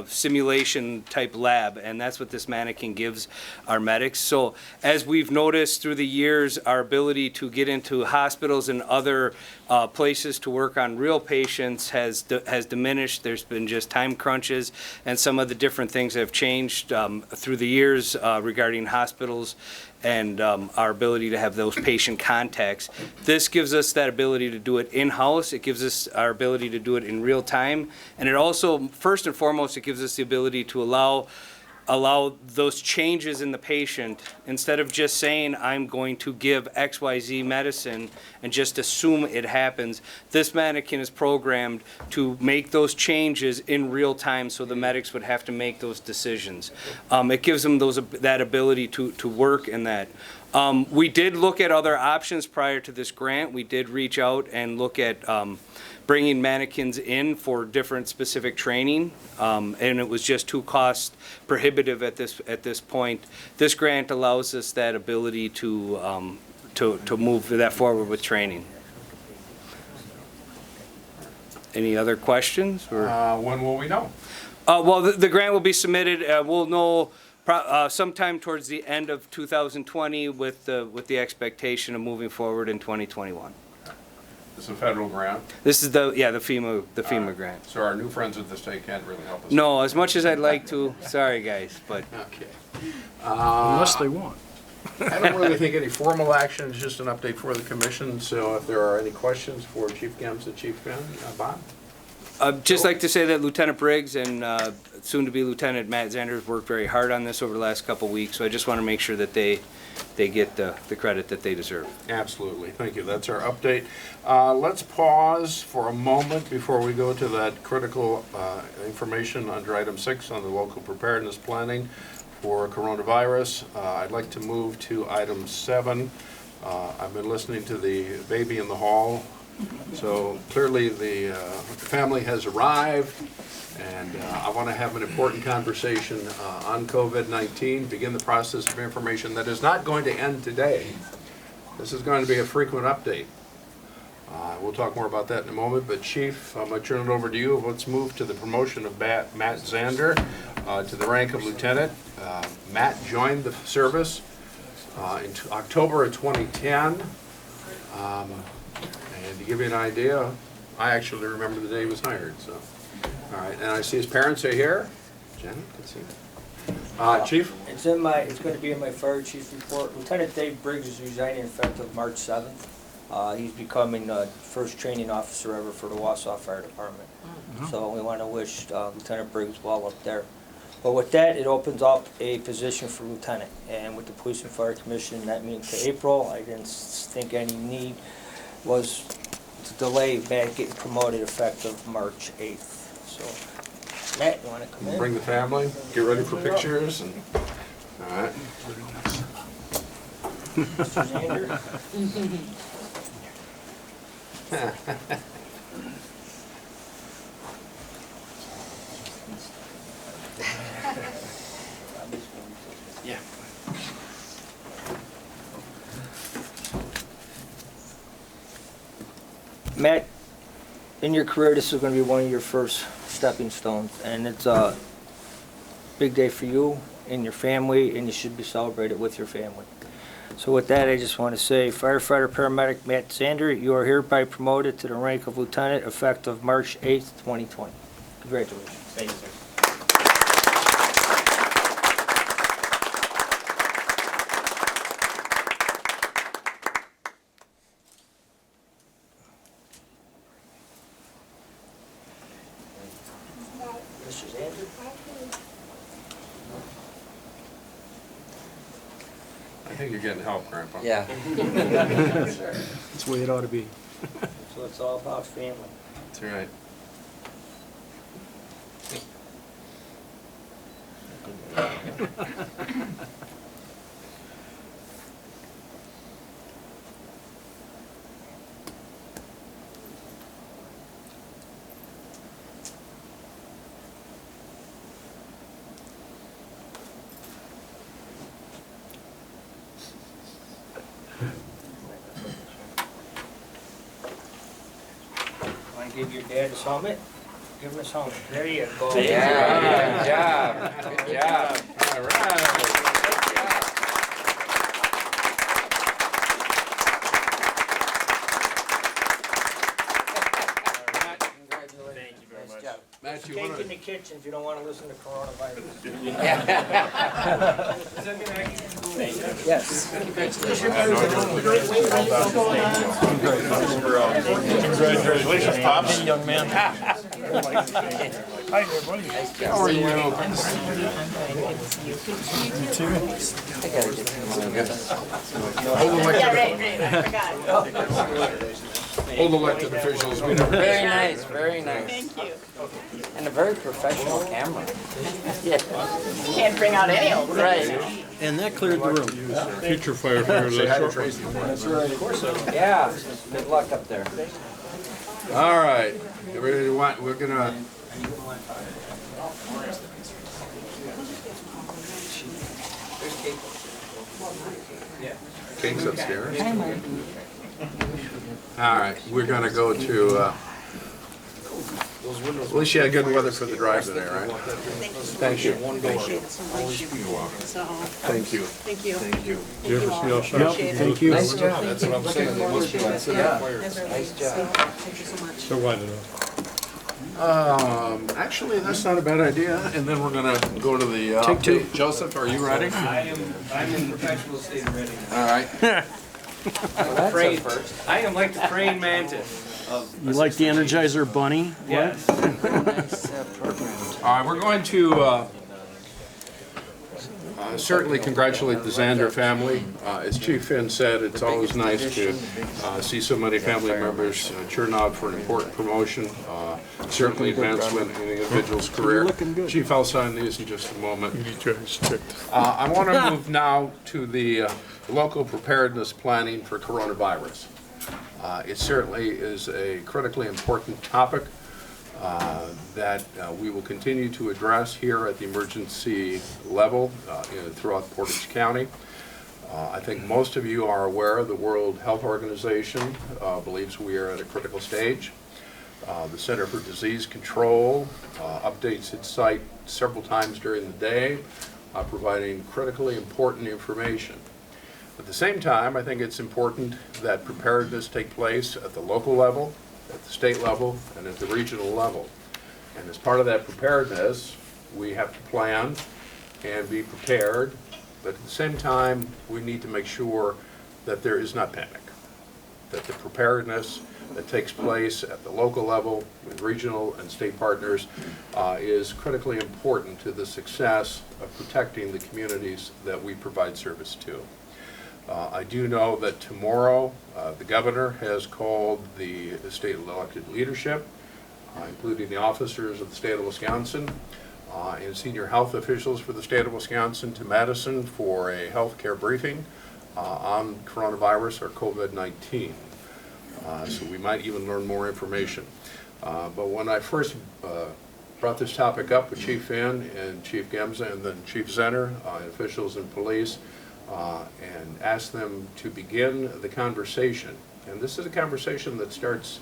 simulation type lab, and that's what this mannequin gives our medics. So as we've noticed through the years, our ability to get into hospitals and other places to work on real patients has diminished. There's been just time crunches, and some of the different things have changed through the years regarding hospitals and our ability to have those patient contacts. This gives us that ability to do it in-house. It gives us our ability to do it in real time. And it also, first and foremost, it gives us the ability to allow those changes in the patient. Instead of just saying, I'm going to give XYZ medicine and just assume it happens, this mannequin is programmed to make those changes in real time so the medics would have to make those decisions. It gives them that ability to work in that. We did look at other options prior to this grant. We did reach out and look at bringing mannequins in for different specific training, and it was just too cost prohibitive at this point. This grant allows us that ability to move that forward with training. Any other questions? Or? When will we know? Well, the grant will be submitted. We'll know sometime towards the end of 2020 with the expectation of moving forward in 2021. It's a federal grant, This is the FEMA grant. so our new friends at the state can't really help us. No, as much as I'd like to, sorry guys, but Okay. Unless they want. I don't really think any formal action, it's just an update for the commission, so if there are any questions for Chief Gemza, Chief Finn, Bob? I'd just like to say that Lieutenant Briggs and soon-to-be Lieutenant Matt Zanders worked very hard on this over the last couple weeks, so I just want to make sure that they they get the credit that they deserve. Absolutely, thank you. That's our update. Let's pause for a moment before we go to that critical information under item 6 on the local preparedness planning for coronavirus. I'd like to move to item 7. I've been listening to the baby in the hall, so clearly the family has arrived, and I want to have an important conversation on COVID-19, begin the process of information that is not going to end today. This is going to be a frequent update. We'll talk more about that in a moment, but Chief, I'm going to turn it over to you. Let's move to the promotion of Matt Zander to the rank of lieutenant. Matt joined the service in October of 2010. And to give you an idea, I actually remember the day he was hired, so. All right, and I see his parents are here. Jen, can see. Chief? It's going to be in my fire chief report. Lieutenant Dave Briggs is resigning effective March 7th. He's becoming the first training officer ever for the Wausau Fire Department. So we want to wish Lieutenant Briggs well up there. But with that, it opens up a position for lieutenant. And with the Police and Fire Commission, that means to April. I didn't think any need was to delay Matt getting promoted effective March 8th. So, Matt, you want to come in? Bring the family, get ready for pictures. And, all right. Mr. Zander? Yeah. Matt, in your career, this is going to be one of your first stepping stones, and it's a big day for you and your family, and you should be celebrated with your family. So with that, I just want to say, firefighter paramedic Matt Zander, you are hereby promoted to the rank of lieutenant effective March 8th, 2020. Congratulations. Thank you, sir. Mr. Zander? I think you're getting help, Grandpa. Yeah. That's the way it ought to be. So it's all about family. That's right. Want to give your dad his helmet? Give him his helmet. There you go. Yeah, good job. Good job. All right. Matt, you Cake want in the to? kitchen if you don't want to listen to coronavirus. Yes. Congratulations, Pops. Young man. Hi, everybody. How are you? Hold elected officials. We never Very nice, very nice. Thank you. And a very professional camera. Can't bring out any old. Right. And that cleared the room. Future firefighter, say hi to that's Tracy. Yeah, good luck up there. All right. You ready to want? We're gonna. Cake's upstairs. All right, we're gonna go to, at least you had good weather for the drive today, right? Thank you. Appreciate it so much. You're welcome. So, Thank you. thank you. Thank you. you ever see how fast? Thank you. Nice job. That's what I'm saying. They must be considered Yeah. players. Nice job. Thank you so much. They're wide enough. Actually, that's not a bad idea, and then we're gonna go to the, Take two. update. Joseph, are you ready? I'm in perpetual state of readiness. All right. Well, that's a first. I am like the praying mantis. You like the Energizer Bunny? Yes. Nice program. All right, we're going to Certainly congratulate the Zander family. As Chief Finn said, it's always nice to see so many family members churn out for an important promotion, certainly advancement in the individual's career. Chief, I'll sign these in just a moment. I want to move now to the local preparedness planning for coronavirus. It certainly is a critically important topic that we will continue to address here at the emergency level throughout Portage County. I think most of you are aware the World Health Organization believes we are at a critical stage. The Center for Disease Control updates its site several times during the day, providing critically important information. At the same time, I think it's important that preparedness take place at the local level, at the state level, and at the regional level. And as part of that preparedness, we have to plan and be prepared, but at the same time, we need to make sure that there is not panic, that the preparedness that takes place at the local level with regional and state partners is critically important to the success of protecting the communities that we provide service to. I do know that tomorrow the governor has called the state elected leadership, including the officers of the state of Wisconsin and senior health officials for the state of Wisconsin, to Madison for a health care briefing on coronavirus or COVID-19. So we might even learn more information. But when I first brought this topic up with Chief Finn and Chief Gemza and then Chief Zenner and officials in police, and asked them to begin the conversation. And this is a conversation that starts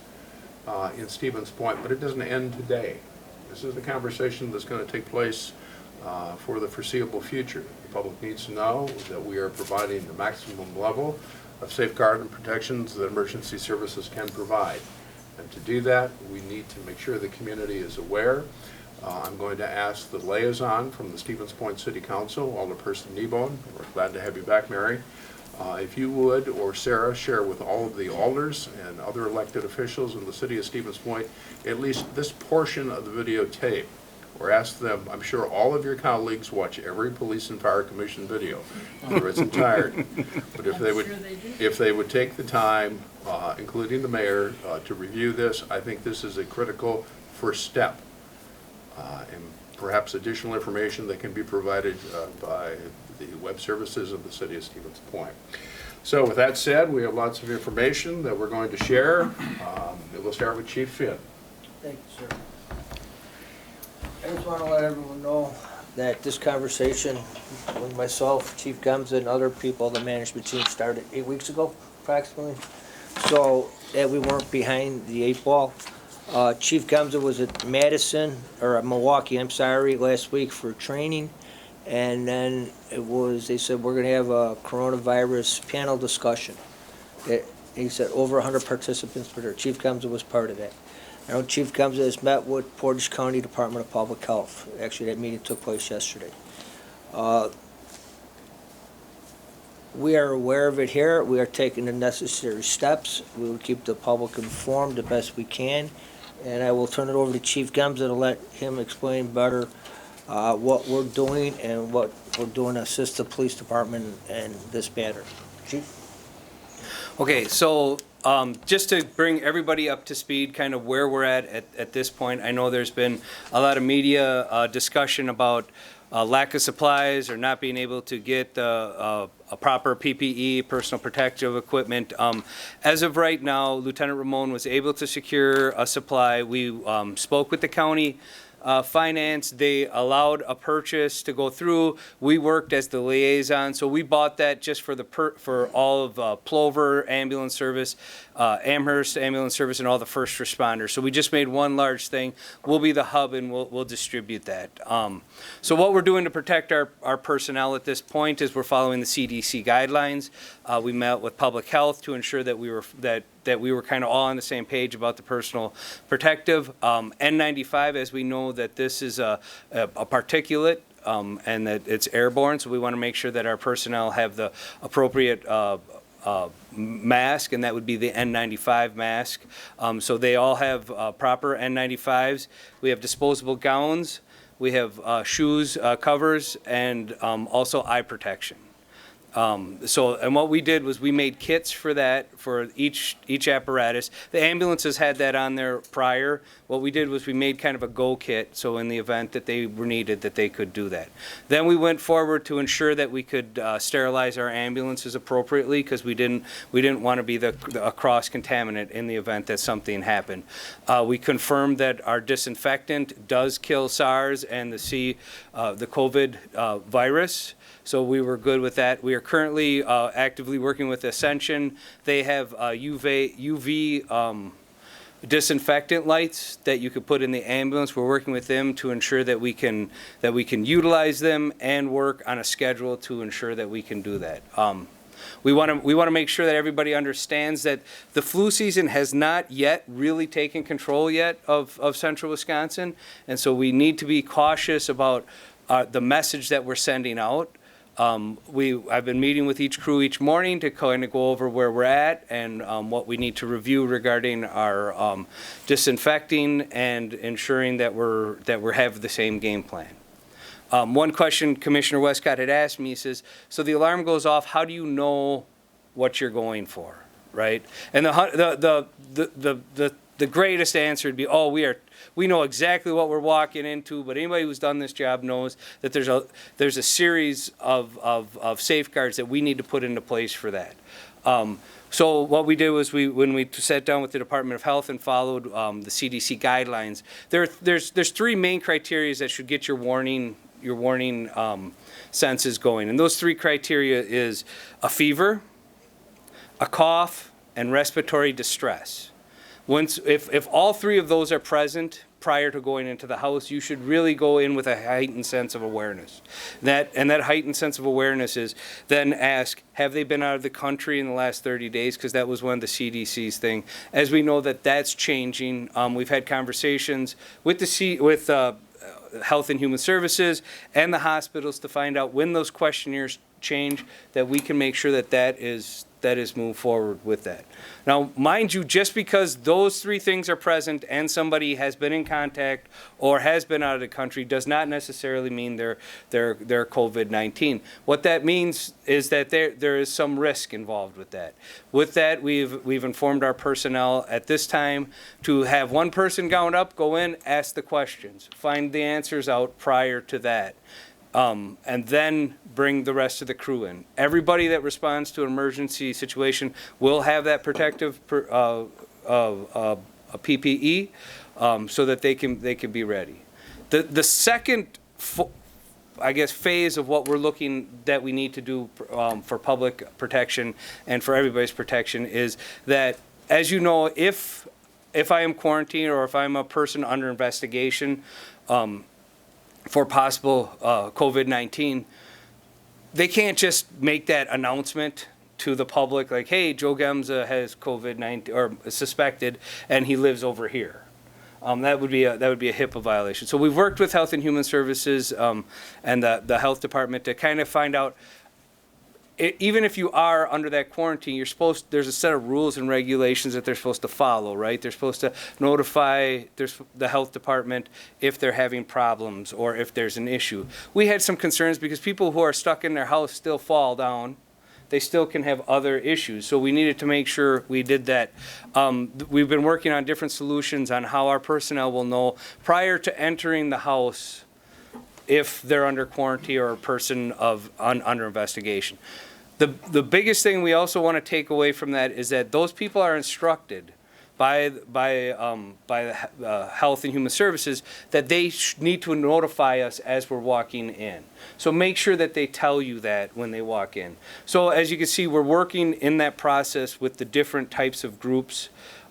in Stevens Point, but it doesn't end today. This is the conversation that's going to take place for the foreseeable future. The public needs to know that we are providing the maximum level of safeguard and protections that emergency services can provide. And to do that, we need to make sure the community is aware. I'm going to ask the liaison from the Stevens Point City Council, Alderperson Kneebone. We're glad to have you back, Mary. If you would, or Sarah, share with all of the alders and other elected officials in the city of Stevens Point at least this portion of the videotape, or ask them. I'm sure all of your colleagues watch every Police and Fire Commission video through its entirety. But if they would take the time, including the mayor, to review this, I think this is a critical first step. And perhaps additional information that can be provided by the web services of the city of Stevens Point. So with that said, we have lots of information that we're going to share. We'll start with Chief Finn. Thank you, sir. I just want to let everyone know that this conversation with myself, Chief Gemza, and other people, the management team, started 8 weeks ago, approximately, so that we weren't behind the 8 ball. Chief Gemza was at Madison, or Milwaukee, I'm sorry, last week for training. And then they said, we're going to have a coronavirus panel discussion. He said over 100 participants were there. Chief Gemza was part of that. I know Chief Gemza has met with Portage County Department of Public Health. Actually, that meeting took place yesterday. We are aware of it here. We are taking the necessary steps. We will keep the public informed the best we can. And I will turn it over to Chief Gemza to let him explain better what we're doing and what we're doing to assist the police department in this matter. Chief? Okay, so just to bring everybody up to speed, kind of where we're at this point, I know there's been a lot of media discussion about lack of supplies or not being able to get a proper PPE, personal protective equipment. As of right now, Lieutenant Ramon was able to secure a supply. We spoke with the county finance. They allowed a purchase to go through. We worked as the liaison, so we bought that just for all of Plover Ambulance Service, Amherst Ambulance Service, and all the first responders. So we just made one large thing. We'll be the hub, and we'll distribute that. So what we're doing to protect our personnel at this point is we're following the CDC guidelines. We met with public health to ensure that we were kind of all on the same page about the personal protective. N95, as we know that this is a particulate and that it's airborne, so we want to make sure that our personnel have the appropriate mask, and that would be the N95 mask. So they all have proper N95s. We have disposable gowns. we have shoes, covers, and also eye protection. And what we did was we made kits for that, for each apparatus. The ambulances had that on there prior. What we did was we made kind of a go kit, so in the event that they were needed, that they could do that. Then we went forward to ensure that we could sterilize our ambulances appropriately, because we didn't want to be a cross contaminant in the event that something happened. We confirmed that our disinfectant does kill SARS and the COVID virus. So we were good with that. We are currently actively working with Ascension. They have UV disinfectant lights that you could put in the ambulance. We're working with them to ensure that we can utilize them and work on a schedule to ensure that we can do that. We want to make sure that everybody understands that the flu season has not yet really taken control yet of central Wisconsin, and so we need to be cautious about the message that we're sending out. I've been meeting with each crew each morning to kind of go over where we're at and what we need to review regarding our disinfecting and ensuring that we have the same game plan. One question Commissioner Westcott had asked me, he says, so the alarm goes off, how do you know what you're going for, right? And the greatest answer would be, we know exactly what we're walking into, but anybody who's done this job knows that there's a series of safeguards that we need to put into place for that. So what we did was when we sat down with the Department of Health and followed the CDC guidelines, there's three main criteria that should get your warning senses going, and those three criteria is a fever, a cough, and respiratory distress. If all three of those are present prior to going into the house, you should really go in with a heightened sense of awareness. That heightened sense of awareness is then ask, have they been out of the country in the last 30 days? Because that was one of the CDC's thing. As we know that's changing. We've had conversations with Health and Human Services and the hospitals to find out when those questionnaires change, that we can make sure that is moved forward with that. Now, mind you, just because those three things are present and somebody has been in contact or has been out of the country does not necessarily mean they're COVID-19. What that means is that there is some risk involved with that. With that, we've informed our personnel at this time to have one person gowned up, go in, ask the questions, find the answers out prior to that. And then bring the rest of the crew in. Everybody that responds to an emergency situation will have that protective PPE so that they can be ready. The second, phase of what we're looking that we need to do for public protection and for everybody's protection is that, as you know, if I am quarantined or if I'm a person under investigation, for possible COVID-19, they can't just make that announcement to the public like, hey, Joe Gemza has COVID-19 or suspected and he lives over here. That would be a HIPAA violation. So we've worked with Health and Human Services and the Health Department to kind of find out, even if you are under that quarantine, there's a set of rules and regulations that they're supposed to follow, right? They're supposed to notify the health department if they're having problems or if there's an issue. We had some concerns because people who are stuck in their house still fall down. They still can have other issues. So we needed to make sure we did that. We've been working on different solutions on how our personnel will know prior to entering the house if they're under quarantine or a person under investigation. The biggest thing we also want to take away from that is that those people are instructed by the Health and Human Services that they need to notify us as we're walking in. So make sure that they tell you that when they walk in. So as you can see, we're working in that process with the different types of groups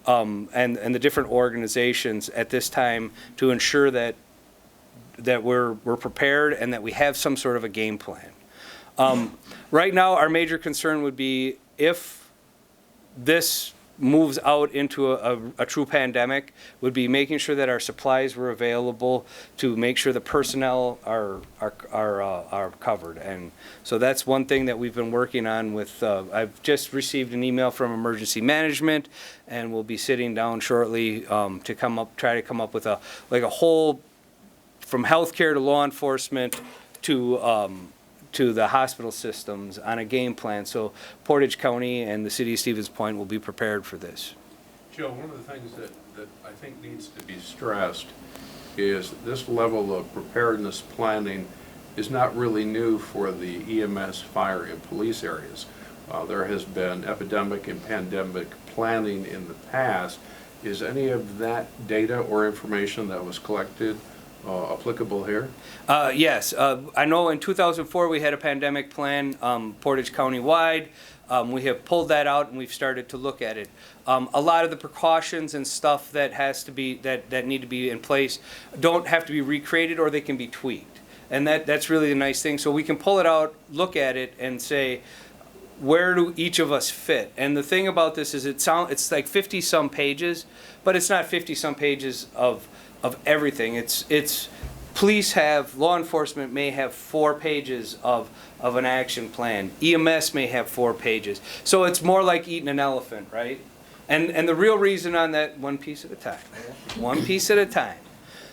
and the different organizations at this time to ensure that we're prepared and that we have some sort of a game plan. Right now, our major concern would be if this moves out into a true pandemic, would be making sure that our supplies were available to make sure the personnel are covered. And so that's one thing that we've been working on with, I've just received an email from Emergency Management, and we'll be sitting down shortly to try to come up with a whole from healthcare to law enforcement to the hospital systems on a game plan. So Portage County and the city of Stevens Point will be prepared for this. Joe, one of the things that I think needs to be stressed is this level of preparedness planning is not really new for the EMS, fire, and police areas. There has been epidemic and pandemic planning in the past. Is any of that data or information that was collected applicable here? Yes, I know in 2004 we had a pandemic plan, Portage County-wide. We have pulled that out and we've started to look at it. A lot of the precautions and stuff that has to be, that need to be in place don't have to be recreated, or they can be tweaked. And that's really the nice thing. So we can pull it out, look at it, and say, where do each of us fit? And the thing about this is it's like 50-some pages, but it's not 50-some pages of everything. It's law enforcement may have 4 pages of an action plan. EMS may have 4 pages. So it's more like eating an elephant, right? And the real reason on that, one piece at a time. One piece at a time.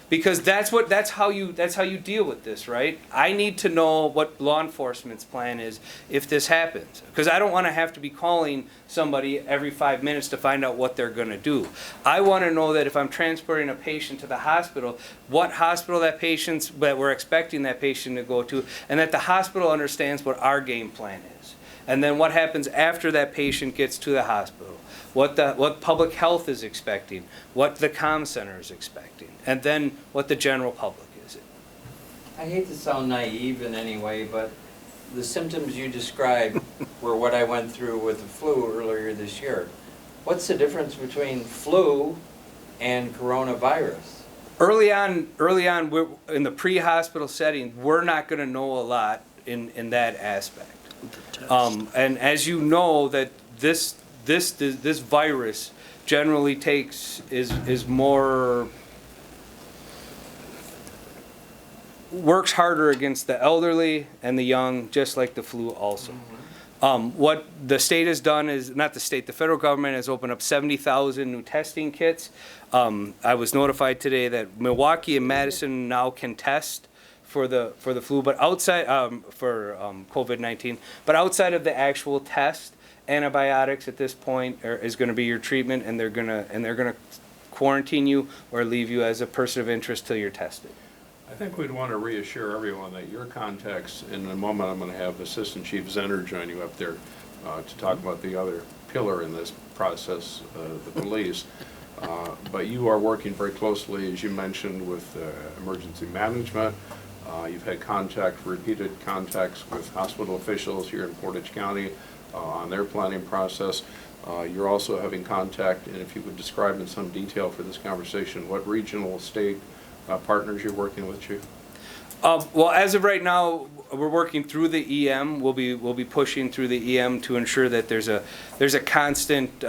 Because that's how you deal with this, right? I need to know what law enforcement's plan is if this happens. Because I don't want to have to be calling somebody every 5 minutes to find out what they're going to do. I want to know that if I'm transporting a patient to the hospital, what hospital that we're expecting that patient to go to, and that the hospital understands what our game plan is. And then what happens after that patient gets to the hospital. What public health is expecting, what the comm center is expecting, and then what the general public is. I hate to sound naive in any way, but the symptoms you described were what I went through with the flu earlier this year. What's the difference between flu and coronavirus? Early on, we're in the pre-hospital setting, we're not going to know a lot in that aspect. And as you know, that this virus generally works harder against the elderly and the young, just like the flu also. What the state has done is, not the state, the federal government has opened up 70,000 new testing kits. I was notified today that Milwaukee and Madison now can test for the flu, but outside for COVID-19, but outside of the actual test, antibiotics at this point is going to be your treatment, and they're gonna quarantine you or leave you as a person of interest till you're tested. I think we'd want to reassure everyone that your contacts, in a moment I'm going to have Assistant Chief Zenner join you up there to talk about the other pillar in this process, the police. But you are working very closely, as you mentioned, with emergency management. You've had repeated contacts with hospital officials here in Portage County on their planning process. You're also having contact, and if you would describe in some detail for this conversation, what regional, state partners you're working with, Chief? Well, as of right now, we're working through the EM. We'll be pushing through the EM to ensure that there's a constant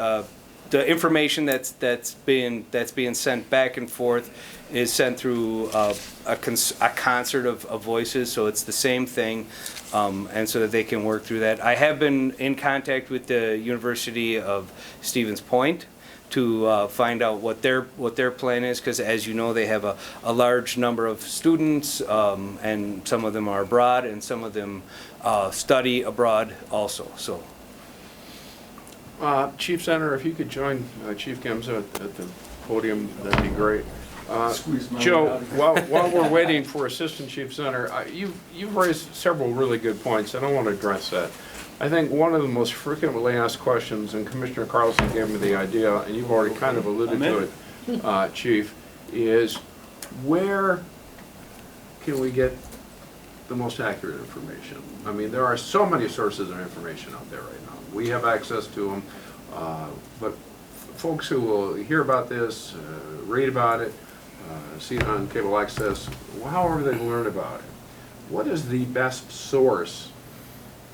the information that's being sent back and forth is sent through a concert of voices, so it's the same thing, and so that they can work through that. I have been in contact with the University of Stevens Point to find out what their plan is, because as you know, they have a large number of students, and some of them are abroad, and some of them study abroad also. So. Chief Zenner, if you could join Chief Gemza at the podium, that'd be great. Joe, while we're waiting for Assistant Chief Zenner, you've raised several really good points, and I want to address that. I think one of the most frequently asked questions, and Commissioner Carlson gave me the idea, and you've already kind of alluded to it, Chief, is where can we get the most accurate information? I mean, there are so many sources of information out there right now. We have access to them, but folks who will hear about this, read about it, see it on cable access, however they learn about it, what is the best source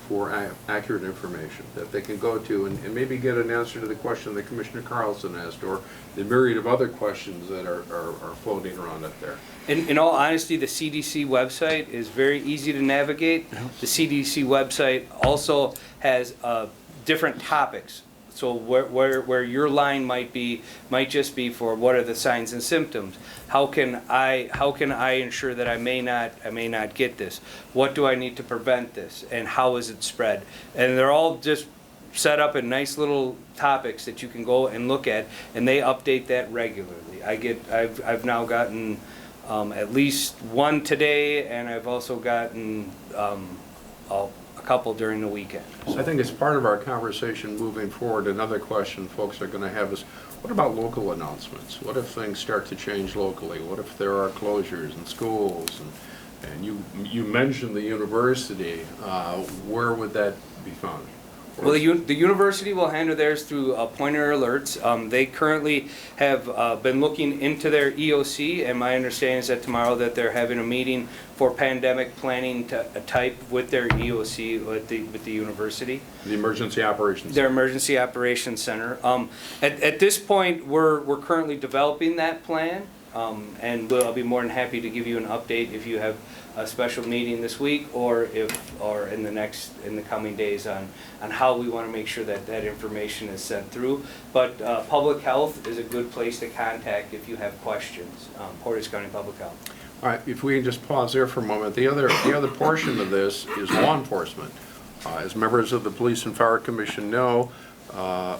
for accurate information that they can go to and maybe get an answer to the question that Commissioner Carlson asked, or the myriad of other questions that are floating around up there? In all honesty, the CDC website is very easy to navigate. The CDC website also has different topics. So where your line might just be for what are the signs and symptoms? How can I ensure that I may not get this? What do I need to prevent this? And how is it spread? And they're all just set up in nice little topics that you can go and look at, and they update that regularly. I've now gotten at least one today, and I've also gotten a couple during the weekend. I think as part of our conversation moving forward, another question folks are going to have is, what about local announcements? What if things start to change locally? What if there are closures in schools? And you mentioned the university. Where would that be found? Well, the university will handle theirs through pointer alerts. They currently have been looking into their EOC, and my understanding is that tomorrow that they're having a meeting for pandemic planning type with their EOC with the university. The Emergency Operations Their Emergency Operations Center. At this point, we're currently developing that plan, and I'll be more than happy to give you an update if you have a special meeting this week or in the coming days on how we want to make sure that information is sent through. But public health is a good place to contact if you have questions. Portage County Public Health. All right, if we can just pause there for a moment. The other portion of this is law enforcement. As members of the Police and Fire Commission know,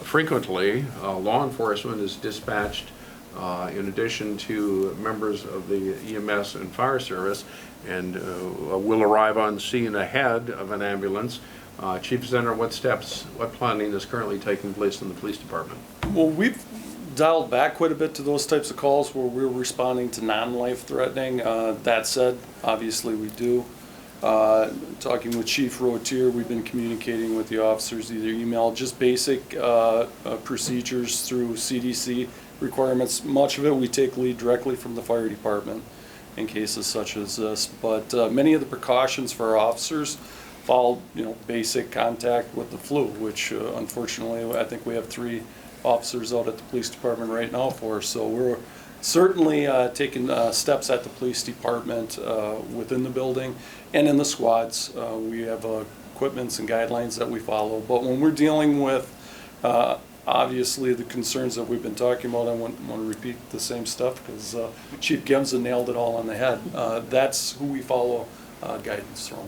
frequently law enforcement is dispatched in addition to members of the EMS and fire service, and will arrive on scene ahead of an ambulance. Chief Zenner, what planning is currently taking place in the police department? Well, we've dialed back quite a bit to those types of calls where we're responding to non-life threatening. That said, obviously we do. Talking with Chief Rotier, we've been communicating with the officers, either email, just basic procedures through CDC requirements. Much of it we take lead directly from the fire department in cases such as this. But many of the precautions for our officers follow, basic contact with the flu, which unfortunately I think we have 3 officers out at the police department right now for. So we're certainly taking steps at the police department within the building and in the squads. We have equipments and guidelines that we follow. But when we're dealing with obviously the concerns that we've been talking about, I want to repeat the same stuff because Chief Gemza nailed it all on the head. That's who we follow guidance from.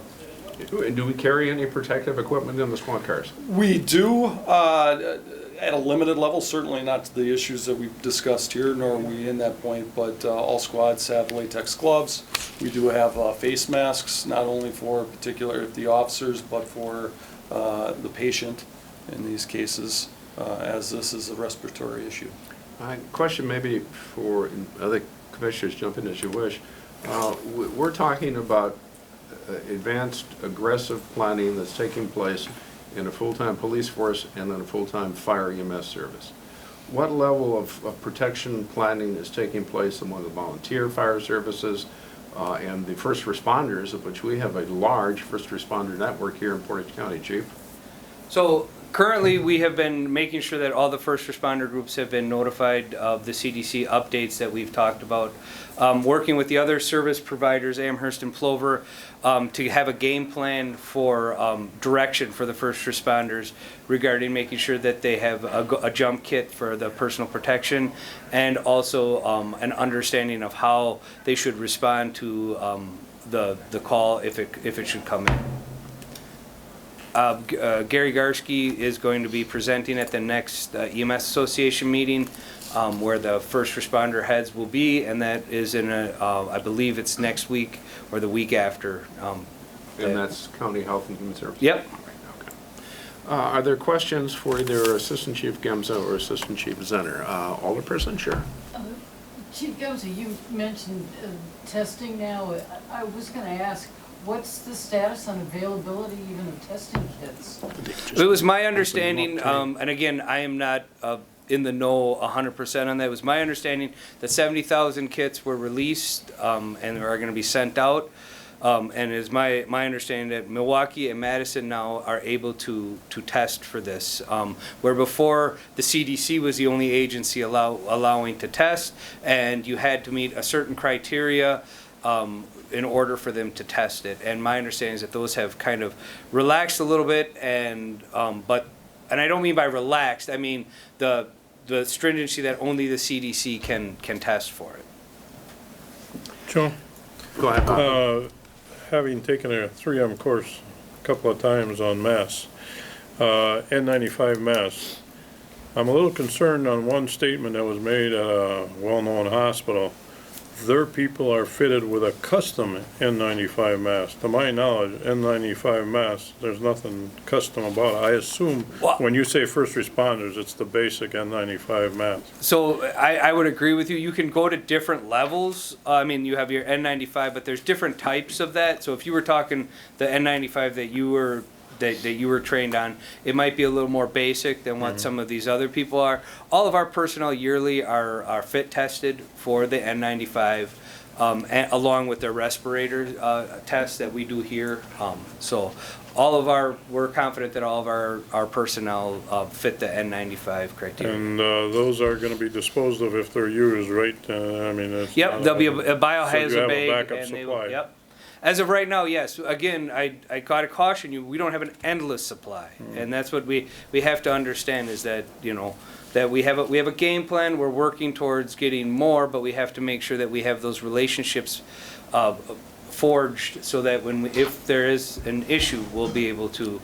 Do we carry any protective equipment in the squad cars? We do, at a limited level, certainly not to the issues that we've discussed here, nor are we in that point, but all squads have latex gloves. We do have face masks, not only for the officers, but for the patient in these cases, as this is a respiratory issue. Question maybe for other commissioners, jump in as you wish. We're talking about advanced aggressive planning that's taking place in a full-time police force and in a full-time fire EMS service. What level of protection planning is taking place among the volunteer fire services and the first responders, of which we have a large first responder network here in Portage County, Chief? So currently, we have been making sure that all the first responder groups have been notified of the CDC updates that we've talked about. Working with the other service providers, Amherst and Plover, to have a game plan for direction for the first responders regarding making sure that they have a jump kit for the personal protection and also an understanding of how they should respond to the call if it should come in. Gary Garski is going to be presenting at the next EMS Association meeting where the first responder heads will be, and that is in I believe it's next week or the week after. And that's County Health and Human Services? Yep. Okay. Are there questions for either Assistant Chief Gemza or Assistant Chief Zenner? Alderperson, sure. Chief Gemza, you mentioned testing now. I was going to ask, what's the status on availability even of testing kits? It was my understanding, and again, I am not in the know 100% on that. It was my understanding that 70,000 kits were released and are going to be sent out. And it is my understanding that Milwaukee and Madison now are able to test for this, where before the CDC was the only agency allowing to test, and you had to meet a certain criteria in order for them to test it. And my understanding is that those have kind of relaxed a little bit, and but and I don't mean by relaxed, I mean the stringency that only the CDC can test for it. Joe, Go ahead, Bob. having taken a 3M course a couple of times on masks, N95 masks, I'm a little concerned on one statement that was made at a well-known hospital. Their people are fitted with a custom N95 mask. To my knowledge, N95 masks, there's nothing custom about it. I assume when you say first responders, it's the basic N95 mask. So I would agree with you. You can go to different levels. I mean, you have your N95, but there's different types of that. So if you were talking the N95 that you were trained on, it might be a little more basic than what some of these other people are. All of our personnel yearly are fit tested for the N95, along with their respirator tests that we do here. So we're confident that all of our personnel fit the N95 criteria. And those are gonna be disposed of if they're used, right? I mean, it's. Yep, there'll be a So biohazard you have a bag. backup And they supply. yep. As of right now, yes. Again, I gotta caution you, we don't have an endless supply. And that's what we have to understand is that, that we have a game plan, we're working towards getting more, but we have to make sure that we have those relationships forged so that if there is an issue, we'll be able to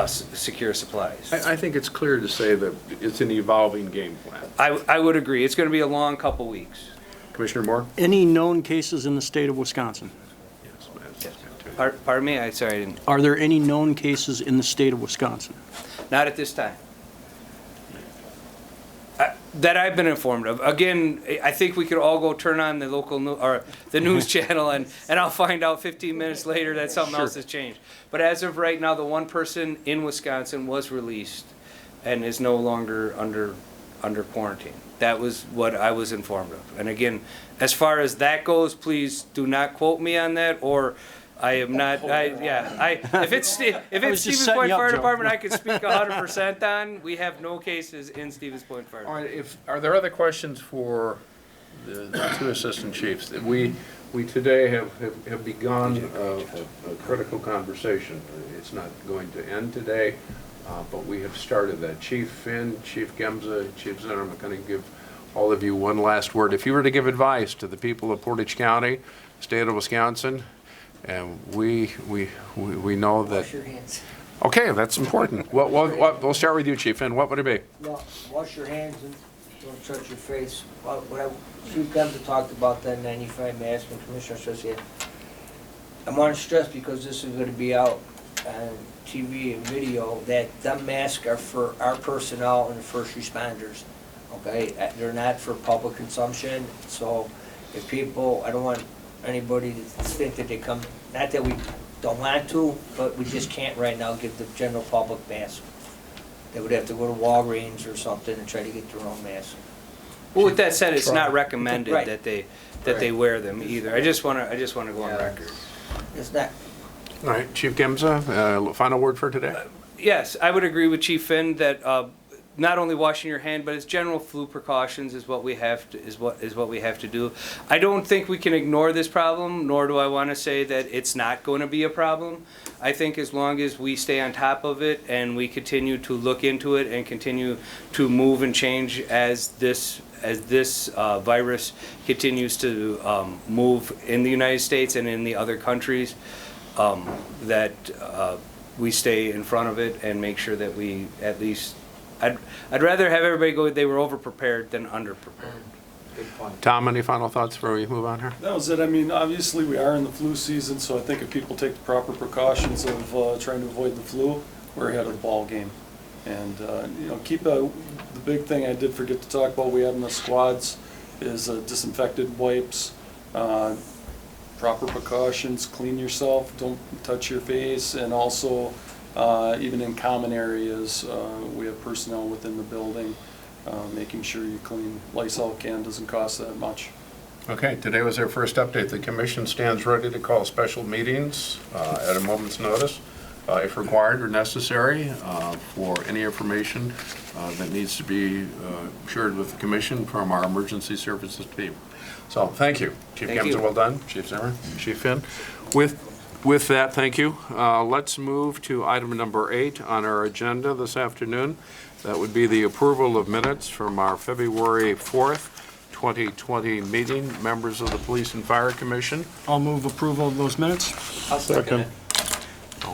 secure supplies. I think it's clear to say that it's an evolving game plan. I would agree. It's gonna be a long couple weeks. Commissioner Moore? Any known cases in the state of Wisconsin? Pardon me? Sorry, I didn't. Are there any known cases in the state of Wisconsin? Not at this time. That I've been informed of. Again, I think we could all go turn on the local or the news channel and I'll find out 15 minutes later that something else has changed. But as of right now, the one person in Wisconsin was released and is no longer under quarantine. That was what I was informed of. And again, as far as that goes, please do not quote me on that, or I am not. If it's Stevens Point Fire Department, I could speak 100% on. We have no cases in Stevens Point Fire Department. All right, are there other questions for the two assistant chiefs? We today have begun a critical conversation. It's not going to end today, but we have started that. Chief Finn, Chief Gemza, Chief Zinner, I'm going to give all of you one last word. If you were to give advice to the people of Portage County, state of Wisconsin, and we know that. Wash your hands. Okay, that's important. We'll start with you, Chief Finn. What would it be? Well, wash your hands and don't touch your face. Chief Gemza talked about that 95 mask, and Commissioner says, yeah. I want to stress, because this is going to be out on TV and video, that them masks are for our personnel and first responders. Okay, they're not for public consumption. So if people, I don't want anybody to think that they come, not that we don't want to, but we just can't right now give the general public masks. They would have to go to Walgreens or something and try to get their own mask. Well, with that said, it's not recommended Right. that they wear them either. I just want to go on record. It's not. All right, Chief Gemza, final word for today? Yes, I would agree with Chief Finn that not only washing your hand, but it's general flu precautions is what we have to do. I don't think we can ignore this problem, nor do I want to say that it's not going to be a problem. I think as long as we stay on top of it and we continue to look into it and continue to move and change as this virus continues to move in the United States and in the other countries, that we stay in front of it and make sure that we at least. I'd rather have everybody go, they were over-prepared than under-prepared. Good point. Tom, any final thoughts before we move on here? That was it. I mean, obviously, we are in the flu season, so I think if people take the proper precautions of trying to avoid the flu, we're ahead of the ball game. And, keep the big thing I did forget to talk about, we have in the squads, is disinfected wipes, proper precautions, clean yourself, don't touch your face, and also even in common areas, we have personnel within the building, making sure you clean. Lysol can doesn't cost that much. Okay, today was our first update. The commission stands ready to call special meetings at a moment's notice, if required or necessary, for any information that needs to be shared with the commission from our emergency services team. So, thank you. Chief Gemza, well done. Chief Zimmer, Chief Finn. With With that, thank you. Let's move to item number 8 on our agenda this afternoon. That would be the approval of minutes from our February 4th, 2020 meeting. Members of the Police and Fire Commission. I'll move approval of those minutes. I'll second it.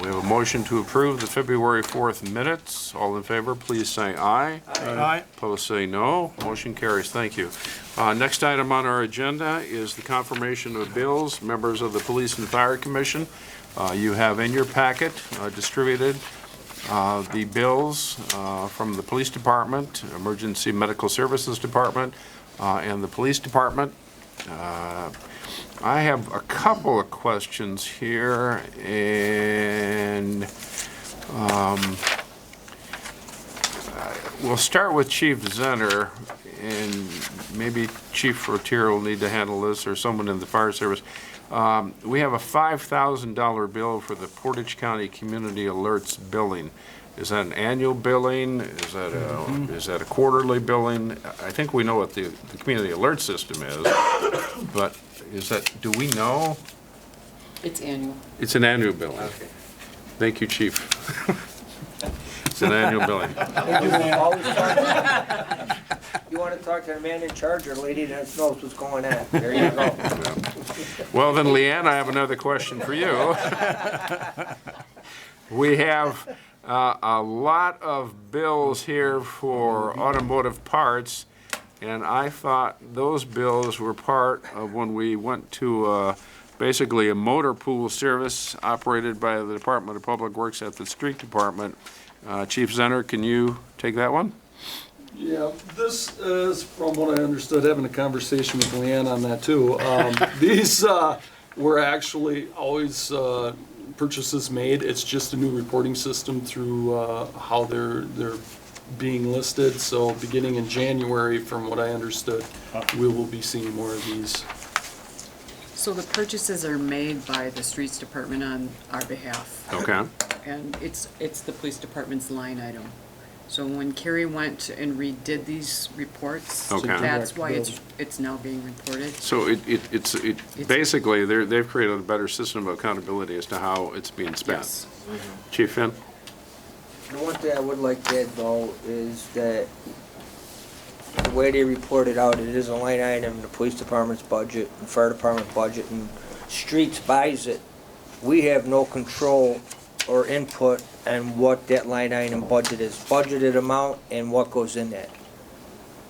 We have a motion to approve the February 4th minutes. All in favor, please say aye. Aye. Opposed, say no. Motion carries. Thank you. Next item on our agenda is the confirmation of bills. Members of the Police and Fire Commission, you have in your packet distributed the bills from the Police Department, Emergency Medical Services Department, and the Police Department. I have a couple of questions here, and we'll start with Chief Zenner, and maybe Chief Rotier will need to handle this, or someone in the fire service. We have a $5,000 bill for the Portage County Community Alerts billing. Is that an annual billing? Is that a quarterly billing? I think we know what the community alert system is, but do we know? It's annual. It's an annual billing. Okay. Thank you, Chief. It's an annual billing. You want to talk to the man in charge or the lady that knows what's going on? There you go. Well, then, Leanne, I have another question for you. We have a lot of bills here for automotive parts, and I thought those bills were part of when we went to basically a motor pool service operated by the Department of Public Works at the Street Department. Chief Zenner, can you take that one? Yeah, this is, from what I understood, having a conversation with Leanne on that too. These were actually always purchases made. It's just a new reporting system through how they're being listed. So beginning in January, from what I understood, we will be seeing more of these. So the purchases are made by the Streets Department on our behalf. Okay. And it's the police department's line item. So when Carrie went and redid these reports, Okay. that's why it's now being reported. So it's basically, they've created a better system of accountability as to how it's being spent. Yes. Chief Finn? The one thing I would like to add though is that the way they report it out, it is a line item in the police department's budget and fire department budget, and Streets buys it. We have no control or input on what that line item budget is, budgeted amount and what goes in that.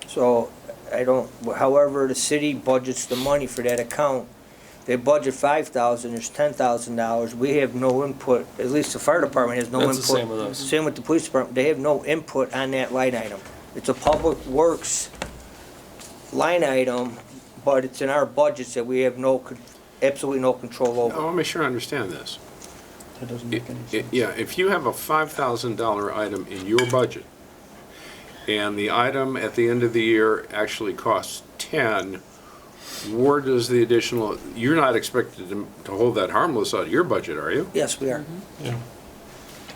So however the city budgets the money for that account, they budget $5,000, there's $10,000. We have no input, at least the fire department has no input. That's the same with us. Same with the police department, they have no input on that line item. It's a public works line item, but it's in our budgets that we have absolutely no control over. I want to make sure I understand this. That doesn't make any sense. Yeah, if you have a $5,000 item in your budget, and the item at the end of the year actually costs 10, where does the additional, you're not expected to hold that harmless out of your budget, are you? Yes, we are. Yeah.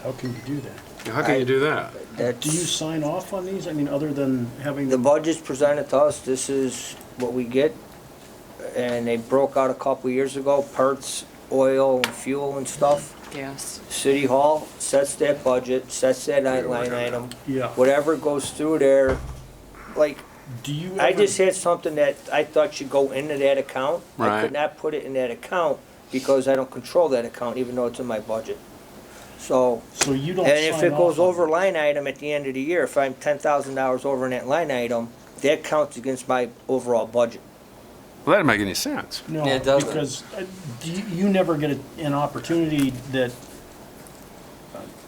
How can you do that? How can you do that? Do you sign off on these? I mean, other than having The budget's presented to us, this is what we get, and they broke out a couple years ago, parts, oil, and fuel and stuff. Gas. City Hall sets that budget, sets that line item. Yeah. Whatever goes through there, like, Do you I ever- just had something that I thought should go into that account. I Right. could not put it in that account because I don't control that account, even though it's in my budget. So, So you don't and if sign it goes off on over line item at the end of the year, if I'm $10,000 over in that line item, that counts against my overall budget. Well, that doesn't make any sense. No, Yeah, it doesn't. because you never get an opportunity that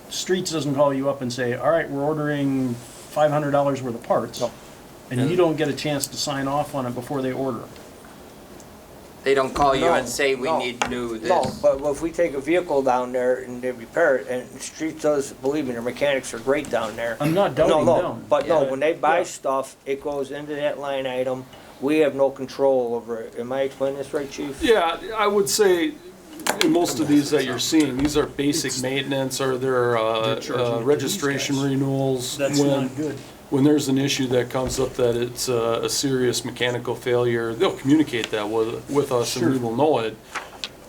Streets doesn't call you up and say, all right, we're ordering $500 worth of parts. No. And you don't get a chance to sign off on it before they order it. They don't call you No, and say, we no, need new this. No, but if we take a vehicle down there and they repair it, and Streets does, believe me, their mechanics are great down there. I'm not doubting No, them. but no, when they buy Yeah. stuff, it goes into that line item. We have no control over it. Am I explaining this right, Chief? Yeah, I would say in most of these that you're seeing, these are basic maintenance or they're charging registration these guys. renewals. That's not good. When there's an issue that comes up that it's a serious mechanical failure, they'll communicate that with us and we Sure. will know it.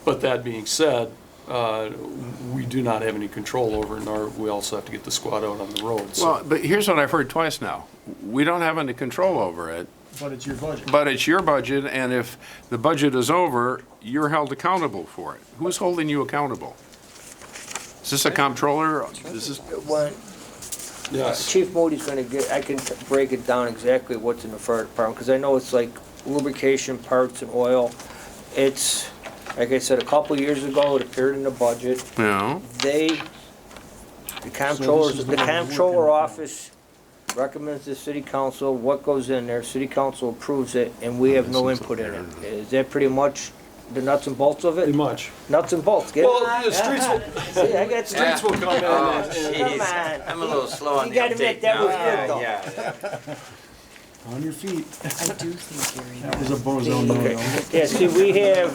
But that being said, we do not have any control over, nor we also have to get the squad out on the road. So Well, but here's what I've heard twice now. We don't have any control over it, But it's your budget. but it's your budget, and if the budget is over, you're held accountable for it. Who's holding you accountable? Is this a comptroller? Is this, When yes. Chief Moody's gonna get, I can break it down exactly what's in the fire department, because I know it's like lubrication, parts, and oil. It's, like I said, a couple of years ago, it appeared in the budget. you know? The comptroller office recommends to city council what goes in there, city council approves it, and we have no input in it. Is that pretty much the nuts and bolts of Pretty it? much. Nuts and bolts, get it? Well, the streets will, See, I got streets will come in Come on. I'm a little slow on You the gotta admit, uptake that now. was good, though. Yeah. On your feet. I do think, Gary. That was a bozo no-no. Yeah, see, we have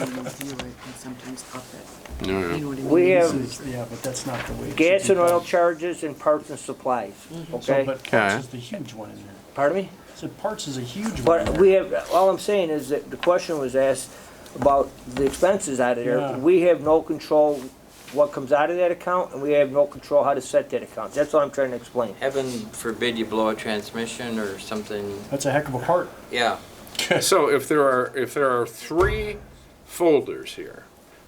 Sometimes up it. Yeah, You yeah. know what I mean? We have- This is- Yeah, but that's not the way. it should gas be and oil done. charges and parts and supplies, So, okay? but Okay. parts is the huge one in there. Pardon me? So parts is a huge one. in But there. we have, all I'm saying is that the question was asked about the expenses out of there. Yeah. We have no control what comes out of that account, and we have no control how to set that account. That's what I'm trying to explain. Heaven forbid you blow a transmission or something. That's a heck of a part. Yeah. So if there are three folders here,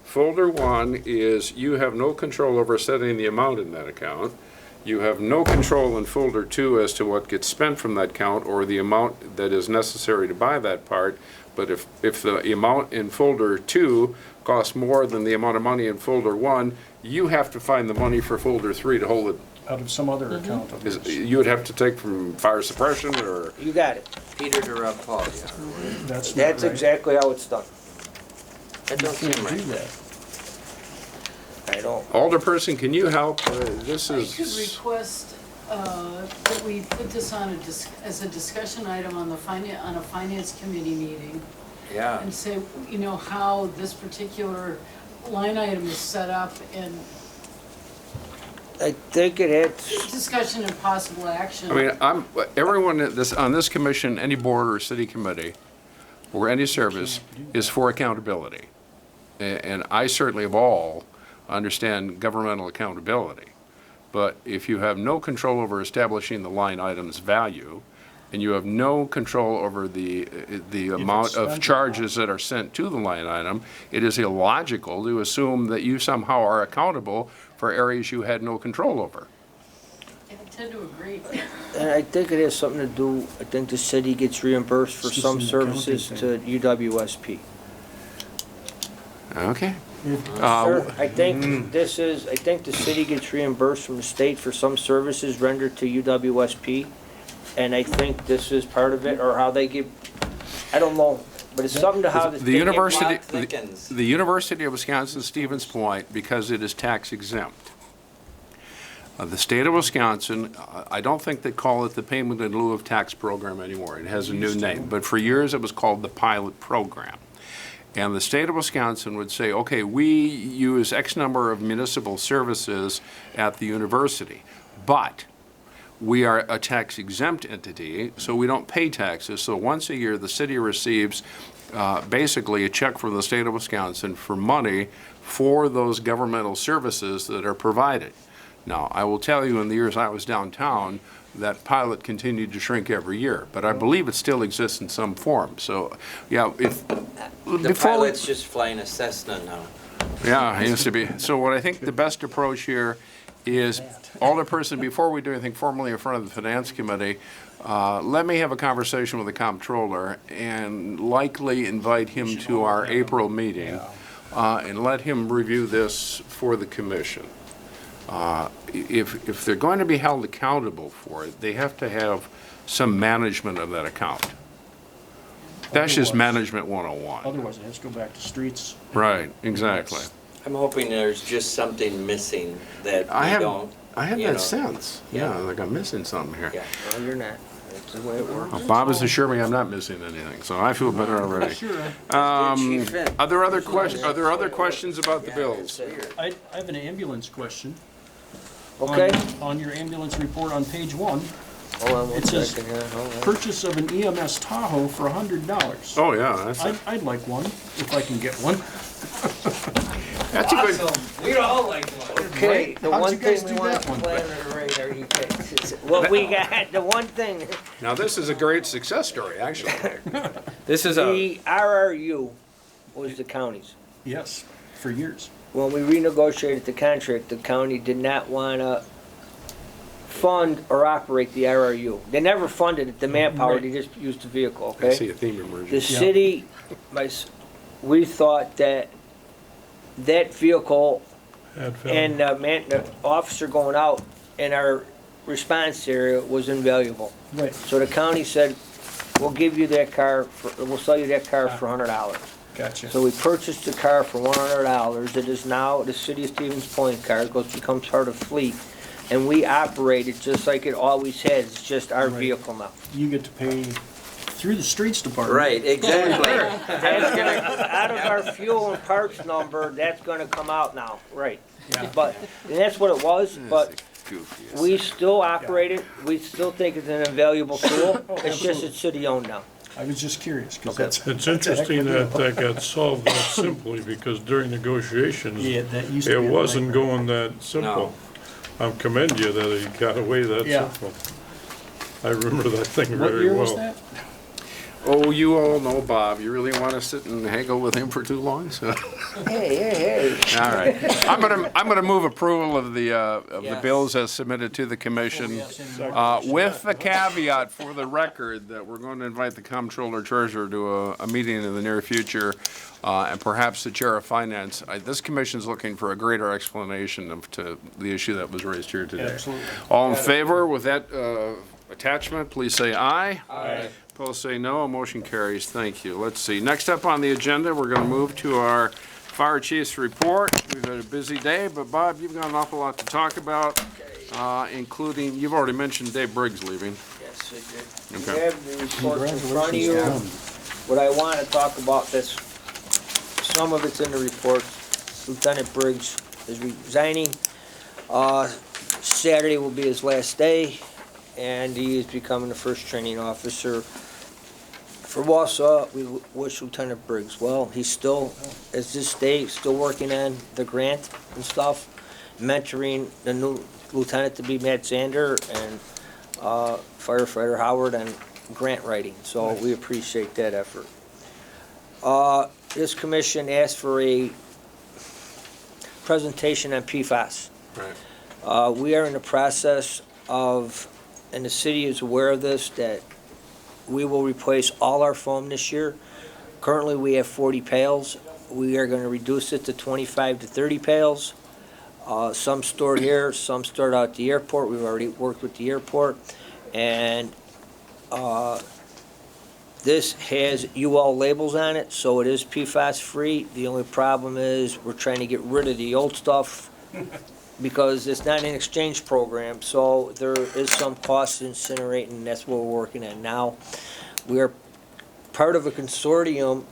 folder one is you have no control over setting the amount in that account. You have no control in folder two as to what gets spent from that account or the amount that is necessary to buy that part. But if the amount in folder two costs more than the amount of money in folder one, you have to find the money for folder three to hold it. Out of some other account of yours. You would have to take from fire suppression or, You got it. Peter to rub Paul, yeah. That's not That's right. exactly how it's done. That don't You seem can't do right. that. I don't. Alderperson, can you help? This I could is, request that we put this on as a discussion item on on a finance committee meeting, Yeah. and say, you know, how this particular line item is set up, and I think it had, discussion and possible action. I mean, everyone on this commission, any board or city committee, or any service, is for accountability. And I certainly of all understand governmental accountability. But if you have no control over establishing the line item's value, and you have no control over the amount spent or of not. charges that are sent to the line item, it is illogical to assume that you somehow are accountable for areas you had no control over. I tend to agree. and I think it has something to do, I think the city gets reimbursed for It's just some an accounting services thing. to UWSP. Okay. Sir, I think this is, I think the city gets reimbursed from the state for some services rendered to UWSP. And I think this is part of it, or how they give, I don't know, but it's something to how the. The University, Plot thickens. the University of Wisconsin-Stevens Point, because it is tax exempt. The state of Wisconsin, I don't think they call it the payment in lieu of tax program anymore. It has a new name, but for years it was called the pilot program. And the state of Wisconsin would say, okay, we use X number of municipal services at the university, but we are a tax exempt entity, so we don't pay taxes. So once a year, the city receives basically a check from the state of Wisconsin for money for those governmental services that are provided. Now, I will tell you, in the years I was downtown, that pilot continued to shrink every year, but I believe it still exists in some form. So, yeah, if, The before we, pilot's just flying a Cessna now. yeah, it used to be. So what I think the best approach here is, Alderperson, before we do anything formally in front of the Finance Committee, let me have a conversation with the comptroller and likely invite him to our April meeting and let him review this for the commission. If they're going to be held accountable for it, they have to have some management of that account. That's just Otherwise- management 101. Otherwise, it has to go back to streets. Right, exactly. I'm hoping there's just something missing that I we have, don't. I have you that know. sense. Yeah, like I'm missing something here. Yeah. No, you're not. That's the way it works. Bob has assured me I'm not missing anything, so I feel better already. Chief Finn. Are there other questions about the bills? I have an ambulance question. Okay. On your ambulance report on page 1, Hold on one It says- second here, hold on. purchase of an EMS Tahoe for $100. Oh, yeah, that's, I'd like one, if I can get one. That's a good, Awesome. We'd all like one. Okay, the How'd one you guys thing we do want that to one? plan on the radar, you guys, what we got, the one thing, now this is a great success story, actually. This is a, the RRU was the county's. Yes, for years. When we renegotiated the contract, the county did not want to fund or operate the RRU. They never funded it, the manpower, they just used the vehicle, I see okay? a theme emerging. The city, we thought that that vehicle and the officer going out in our response area was invaluable. Right. So the county said, we'll give you that car, we'll sell you that car for $100. Gotcha. So we purchased the car for $100. It is now the City of Stevens Point car. It becomes part of fleet. And we operate it just like it always has. It's just our Right. vehicle now. You get to pay through the streets department. Right, exactly. That's gonna, out of our fuel and parts number, that's gonna come out now, right. Yeah. But, and that's what it was, but Goofiest. we still operate it. We still think it's an invaluable tool. It's just it's city-owned now. I was just curious, because that's. It's interesting that that got solved that simply, because during negotiations, Yeah, that used to be. it a wasn't nightmare. going that simple. I commend you that it got away that Yeah. simple. I remember that thing What very year well. was that? Oh, you all know Bob. You really want to sit and haggle with him for too long? So, Hey. all right. I'm gonna move approval of the Yes. bills as submitted to the commission, with the caveat for the record that we're going to invite the comptroller treasurer to a meeting in the near future, and perhaps the chair of finance. This commission's looking for a greater explanation to the issue that was raised here today. Absolutely. All in favor with that attachment, please say aye. Aye. Opposed, say no. A motion carries. Thank you. Let's see. Next up on the agenda, we're going to move to our fire chief's report. We've had a busy day, but Bob, you've got an awful lot to talk about, including, you've already mentioned Dave Briggs leaving. Yes, I did. You Okay. have the report in front of you. What I want to talk about, that's, some of it's in the report. Lieutenant Briggs is resigning. Saturday will be his last day, and he is becoming the first training officer for Wausau. We wish Lieutenant Briggs well. He's still, as this day, still working on the grant and stuff, mentoring the new lieutenant to be Matt Zander and firefighter Howard on grant writing. So we appreciate that effort. This commission asked for a presentation on PFAS. Right. We are in the process of, and the city is aware of this, that we will replace all our foam this year. Currently, we have 40 pails. We are going to reduce it to 25 to 30 pails. Some stored here, some stored out at the airport. We've already worked with the airport. And this has UL labels on it, so it is PFAS free. The only problem is we're trying to get rid of the old stuff because it's not an exchange program, so there is some cost in incinerating, that's what we're working on now. We are part of a consortium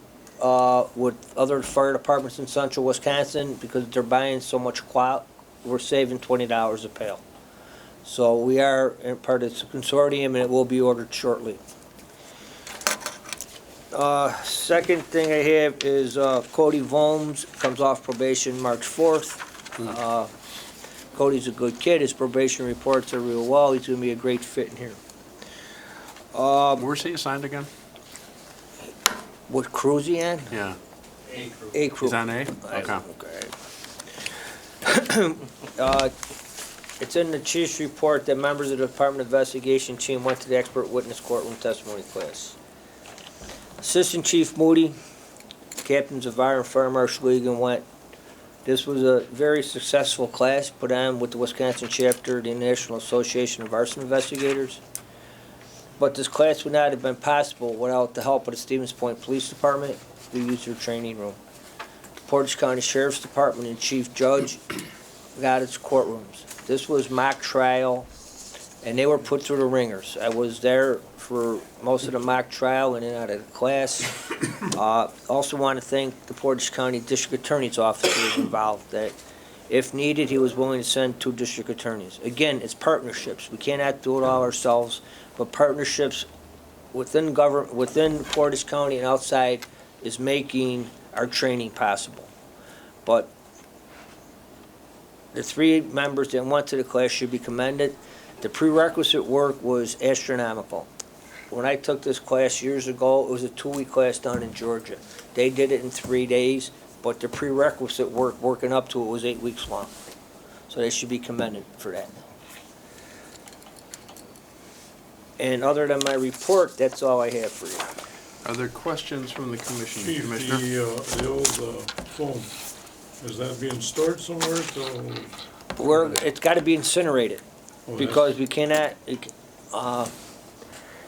with other fire departments in central Wisconsin because they're buying so much clout, we're saving $20 a pail. So we are in part of the consortium and it will be ordered shortly. Second thing I have is Cody Volms comes off probation March 4th. Cody's a good kid. His probation reports are real well. He's going to be a great fit in here. Where's he assigned again? What crew is he on? Yeah. A crew. He's on A? Okay. It's in the chief's report that members of the Department of Investigation team went to the expert witness courtroom testimony class. Assistant Chief Moody, Captain Zavar, and Fire Marshal Egan went. This was a very successful class put on with the Wisconsin chapter of the National Association of Arson Investigators. But this class would not have been possible without the help of the Stevens Point Police Department. We used their training room. Portage County Sheriff's Department and Chief Judge got its courtrooms. This was mock trial, and they were put through the ringers. I was there for most of the mock trial and then out of the class. Also want to thank the Portage County District Attorney's Office who was involved, that if needed, he was willing to send 2 district attorneys. Again, it's partnerships. We cannot do it all ourselves, but partnerships within government, within Portage County and outside is making our training possible. But the 3 members that went to the class should be commended. The prerequisite work was astronomical. When I took this class years ago, it was a 2-week class down in Georgia. They did it in 3 days, but the prerequisite work, working up to it, was 8 weeks long. So they should be commended for that. And other than my report, that's all I have for you. Are there questions from the commission? Chief, Commissioner? the old foam, is that being stored somewhere It's gotta be incinerated, Oh, because we cannot, it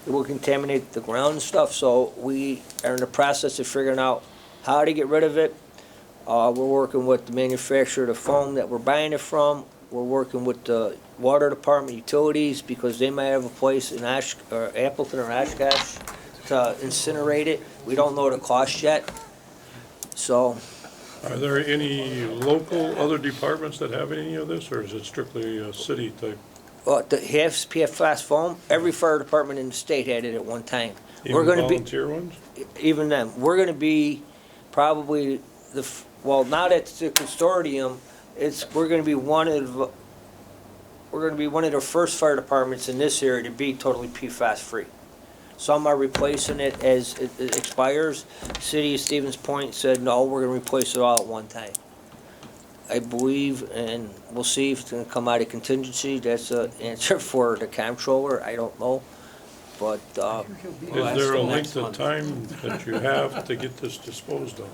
will contaminate the ground and stuff, so we are in the process of figuring out how to get rid of it. We're working with the manufacturer of the foam that we're buying it from. We're working with the water department, utilities, because they might have a place in Appleton or Oshkosh to incinerate it. We don't know the cost yet, so. Are there any local other departments that have any of this, or is it strictly a city type? The PFAS foam, every fire department in the state had it at one time. We're Even gonna be, volunteer ones? even them, we're gonna be probably now that it's the consortium, we're gonna be one of the first fire departments in this area to be totally PFAS free. Some are replacing it as it expires. City of Stevens Point said, no, we're gonna replace it all at one time. I believe, and we'll see if it's gonna come out of contingency, that's an answer for the comptroller, I don't know. But, Is there a length of time that you have to get this disposed of?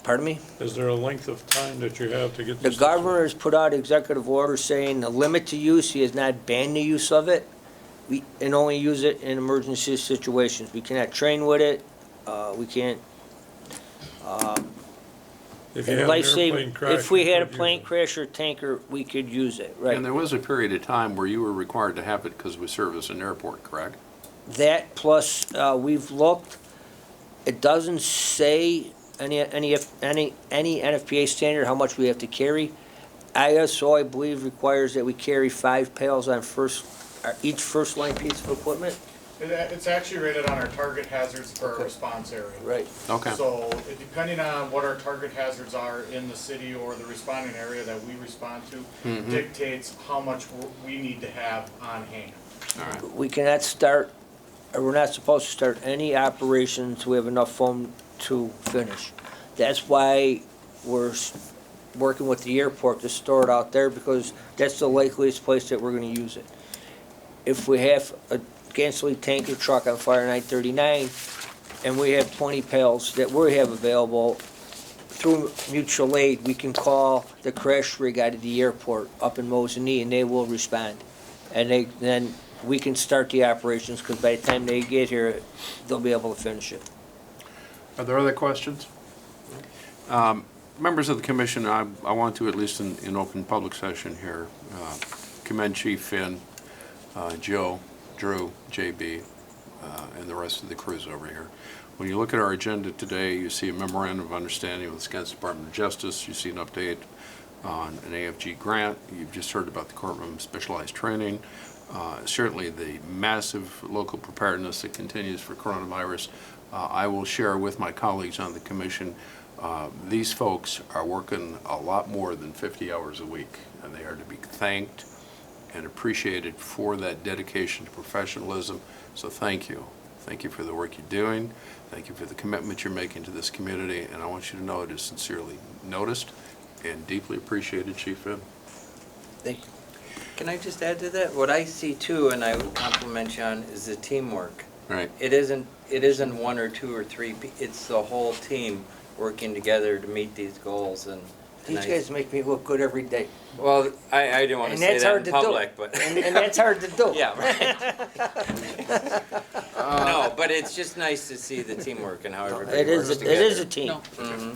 pardon me? Is there a length of time that you have to get The this? governor has put out executive order saying the limit to use, he has not banned the use of it. And only use it in emergency situations. We cannot train with it, we can't, If you have an airplane crash. if we you had a could use plane it. crash or tanker, we could use it, right? And there was a period of time where you were required to have it because we service an airport, correct? That plus, we've looked, it doesn't say any NFPA standard, how much we have to carry. ISO, I believe, requires that we carry 5 pails on each first line piece of equipment. It's actually rated on our target hazards for our response area. Right. Okay. So depending on what our target hazards are in the city or the responding area that we respond to, dictates how much we need to have on hand. All right. We cannot start, or we're not supposed to start any operations, we have enough foam to finish. That's why we're working with the airport to store it out there, because that's the likeliest place that we're gonna use it. If we have a gasoline tanker truck on Fire 939, and we have 20 pails that we have available, through mutual aid, we can call the crash rig out of the airport up in Mosinee, and they will respond. And then we can start the operations, because by the time they get here, they'll be able to finish it. Are there other questions? Members of the commission, I want to, at least in open public session here, commend Chief Finn, Joe, Drew, JB, and the rest of the crews over here. When you look at our agenda today, you see a memorandum of understanding with the Wisconsin Department of Justice. You see an update on an AFG grant. You've just heard about the courtroom specialized training. Certainly the massive local preparedness that continues for coronavirus. I will share with my colleagues on the commission, these folks are working a lot more than 50 hours a week, and they are to be thanked and appreciated for that dedication to professionalism. So thank you. Thank you for the work you're doing. Thank you for the commitment you're making to this community, and I want you to know it is sincerely noticed and deeply appreciated, Chief Finn. Thank you. Can I just add to that? What I see too, and I would compliment you on, is the teamwork. Right. It isn't 1 or 2 or 3, it's the whole team working together to meet these goals. And These guys make me look good every day. Well, I didn't want to say that in public, but. And that's hard to do. Yeah, right. No, but it's just nice to see the teamwork and how everybody works together. It is a team.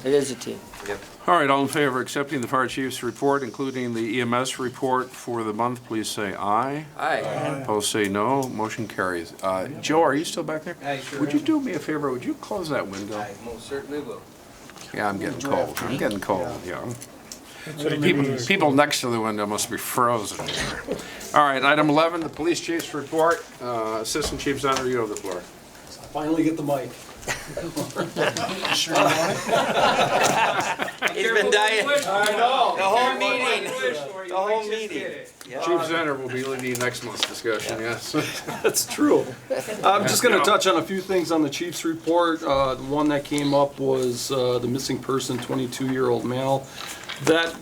It is a team. Yep. All right, all in favor of accepting the fire chief's report, including the EMS report for the month, please say aye. Aye. Opposed, say no. Motion carries. Joe, are you still back there? I sure Would you am. do me a favor? Would you close that window? I most certainly will. Yeah, I'm getting cold. I'm getting cold, yeah. Maybe- People next to the window must be frozen here. All right, item 11, the police chief's report. Assistant Chief Zonder, you have the floor. Finally get the mic. He's been dying. I know. The whole meeting. The whole meeting. Chief Center will be leading next month's discussion, yes. That's true. I'm just gonna touch on a few things on the chief's report. The one that came up was the missing person, 22-year-old male. That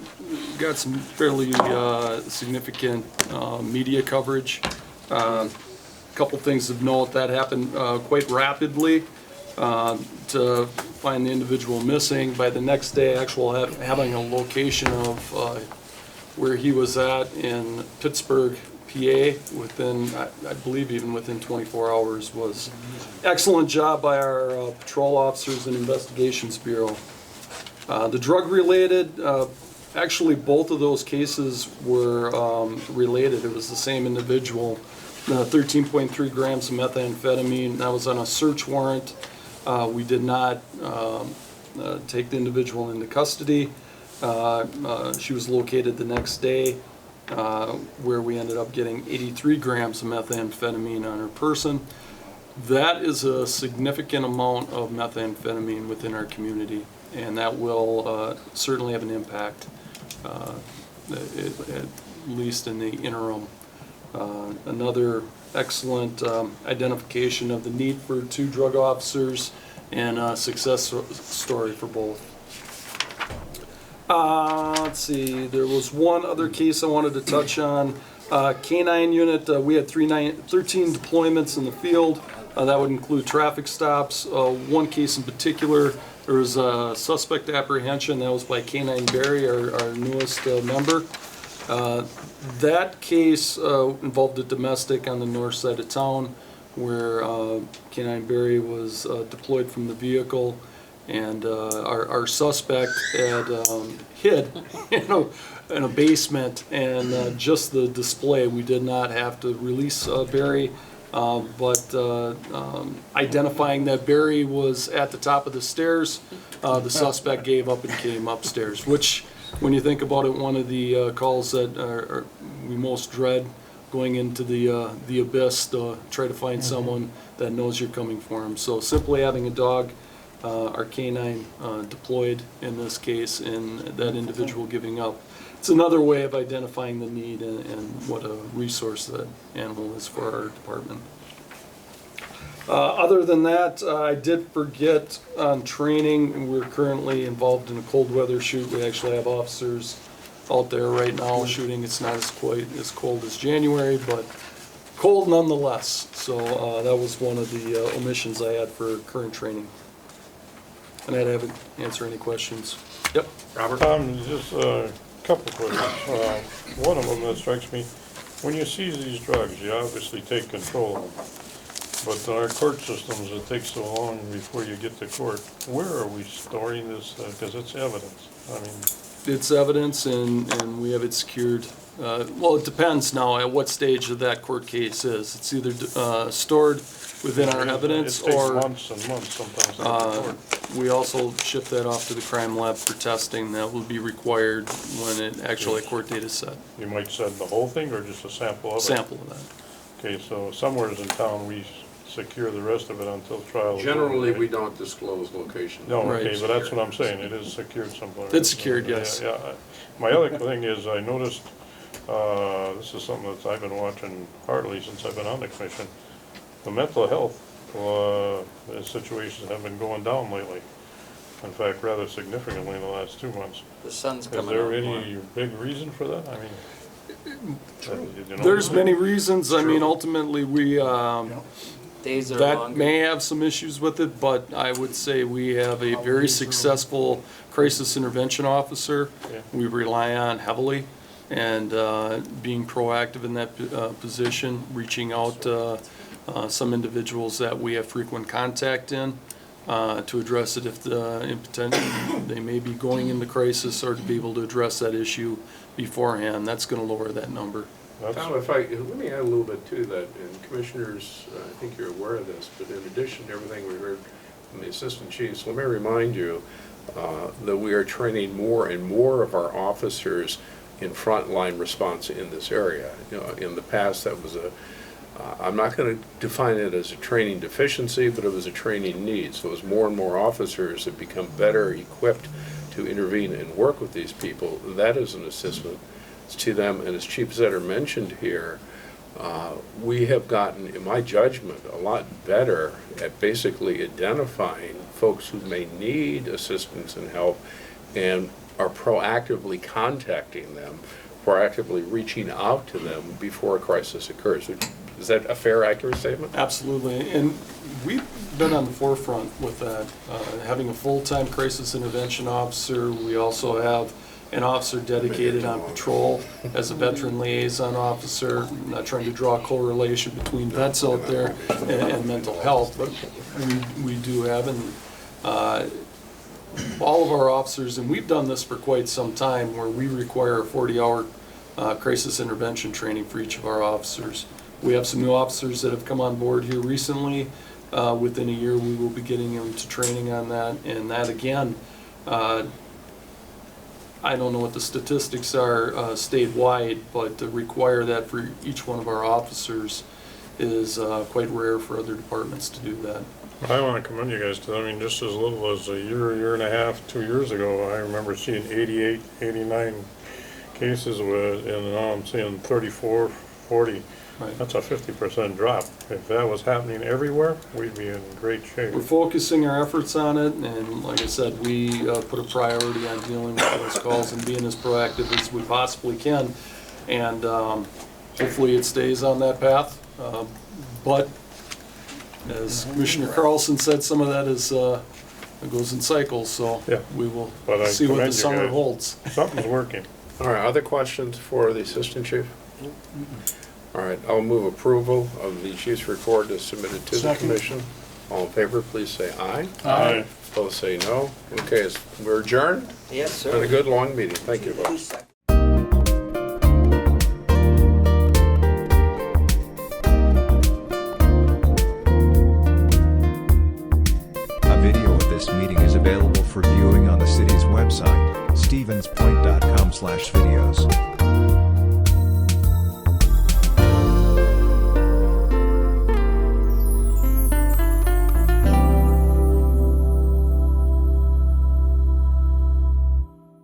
got some fairly significant media coverage. Couple things of note, that happened quite rapidly to find the individual missing. By the next day, having a location of where he was at in Pittsburgh, PA, within, I believe even within 24 hours, was excellent job by our patrol officers and investigations bureau. The drug-related, actually both of those cases were related. It was the same individual. 13.3 grams of methamphetamine. That was on a search warrant. We did not take the individual into custody. She was located the next day, where we ended up getting 83 grams of methamphetamine on her person. That is a significant amount of methamphetamine within our community, and that will certainly have an impact, at least in the interim. Another excellent identification of the need for 2 drug officers, and a success story for both. Let's see, there was one other case I wanted to touch on. K-9 unit, we had 13 deployments in the field. That would include traffic stops. One case in particular, there was a suspect apprehension. That was by K-9 Barry, our newest member. That case involved a domestic on the north side of town, where K-9 Barry was deployed from the vehicle, and our suspect had hid in a basement, and just the display, we did not have to release Barry, but identifying that Barry was at the top of the stairs, the suspect gave up and came upstairs, which, when you think about it, one of the calls that we most dread, going into the abyss to try to find someone that knows you're coming for him. So simply having a dog, our K-9 deployed in this case, and that individual giving up, it's another way of identifying the need and what a resource that animal is for our department. Other than that, I did forget on training. We're currently involved in a cold weather shoot. We actually have officers out there right now shooting. It's not quite as cold as January, but cold nonetheless. So that was one of the omissions I had for current training. And I'd have to answer any questions. Yep. Robert? Just a couple of questions. One of them that strikes me, when you seize these drugs, you obviously take control of them. But in our court systems, it takes so long before you get to court. Where are we storing this? Because it's evidence. I mean, It's evidence, and we have it secured. Well, it depends now at what stage of that court case is. It's either stored within our evidence, it takes or months and months sometimes to get to court. we also ship that off to the crime lab for testing. That will be required when it actually court date is set. You might send the whole thing or just a sample of it? Sample of that. Okay, so somewhere in town, we secure the rest of it until trial is over, Generally, right? we don't disclose location. No, Right. okay, but that's what I'm saying, it is secured somewhere. It's secured, yes. Yeah, my other thing is, I noticed, this is something that I've been watching hardly since I've been on the commission. The mental health situations have been going down lately. In fact, rather significantly in the last 2 months. The sun's Is coming out. there any big reason for that? I mean, you know, There's many reasons. I mean, ultimately, we, Days are that longer. may have some issues with it, but I would say we have a very successful crisis intervention officer. Yeah. We rely on heavily, and being proactive in that position, reaching out to some individuals that we have frequent contact in, to address it if in potential they may be going into crisis, or to be able to address that issue beforehand. That's going to lower that number. Tom, let me add a little bit to that, and commissioners, I think you're aware of this, but in addition to everything we heard from the assistant chiefs, let me remind you that we are training more and more of our officers in frontline response in this area. You know, in the past, that was I'm not going to define it as a training deficiency, but it was a training need. So as more and more officers have become better equipped to intervene and work with these people, that is an assistance to them. And as Chief Zetter mentioned here, we have gotten, in my judgment, a lot better at basically identifying folks who may need assistance and help and are proactively contacting them, proactively reaching out to them before a crisis occurs. Is that a fair, accurate statement? Absolutely, and we've been on the forefront with that, having a full-time crisis intervention officer. We also have an officer dedicated on patrol as a veteran liaison officer. I'm not trying to draw a correlation between vets out there and mental health, but we do have, and all of our officers, and we've done this for quite some time, where we require a 40-hour crisis intervention training for each of our officers. We have some new officers that have come on board here recently. Within a year, we will be getting them to training on that, and that again, I don't know what the statistics are statewide, but to require that for each one of our officers is quite rare for other departments to do that. I want to commend you guys to, I mean, just as little as a year and a half, 2 years ago, I remember seeing 88, 89 cases with, and now I'm seeing 34, 40. Right. That's a 50% drop. If that was happening everywhere, we'd be in great shape. We're focusing our efforts on it, and like I said, we put a priority on dealing with those calls and being as proactive as we possibly can. And hopefully it stays on that path. But as Commissioner Carlson said, some of that is it goes in cycles, so yeah. we will But see what the summer holds. Something's working. All right, other questions for the Assistant Chief? All right, I'll move approval of the Chief's report as submitted to the Commission. All in favor, please say aye. Aye. Opposed, say no. Okay, we're adjourned? Yes, sir. Been a good, long meeting. Thank you, folks. A video of this meeting is available for viewing on the city's website, stevenspoint.com/videos.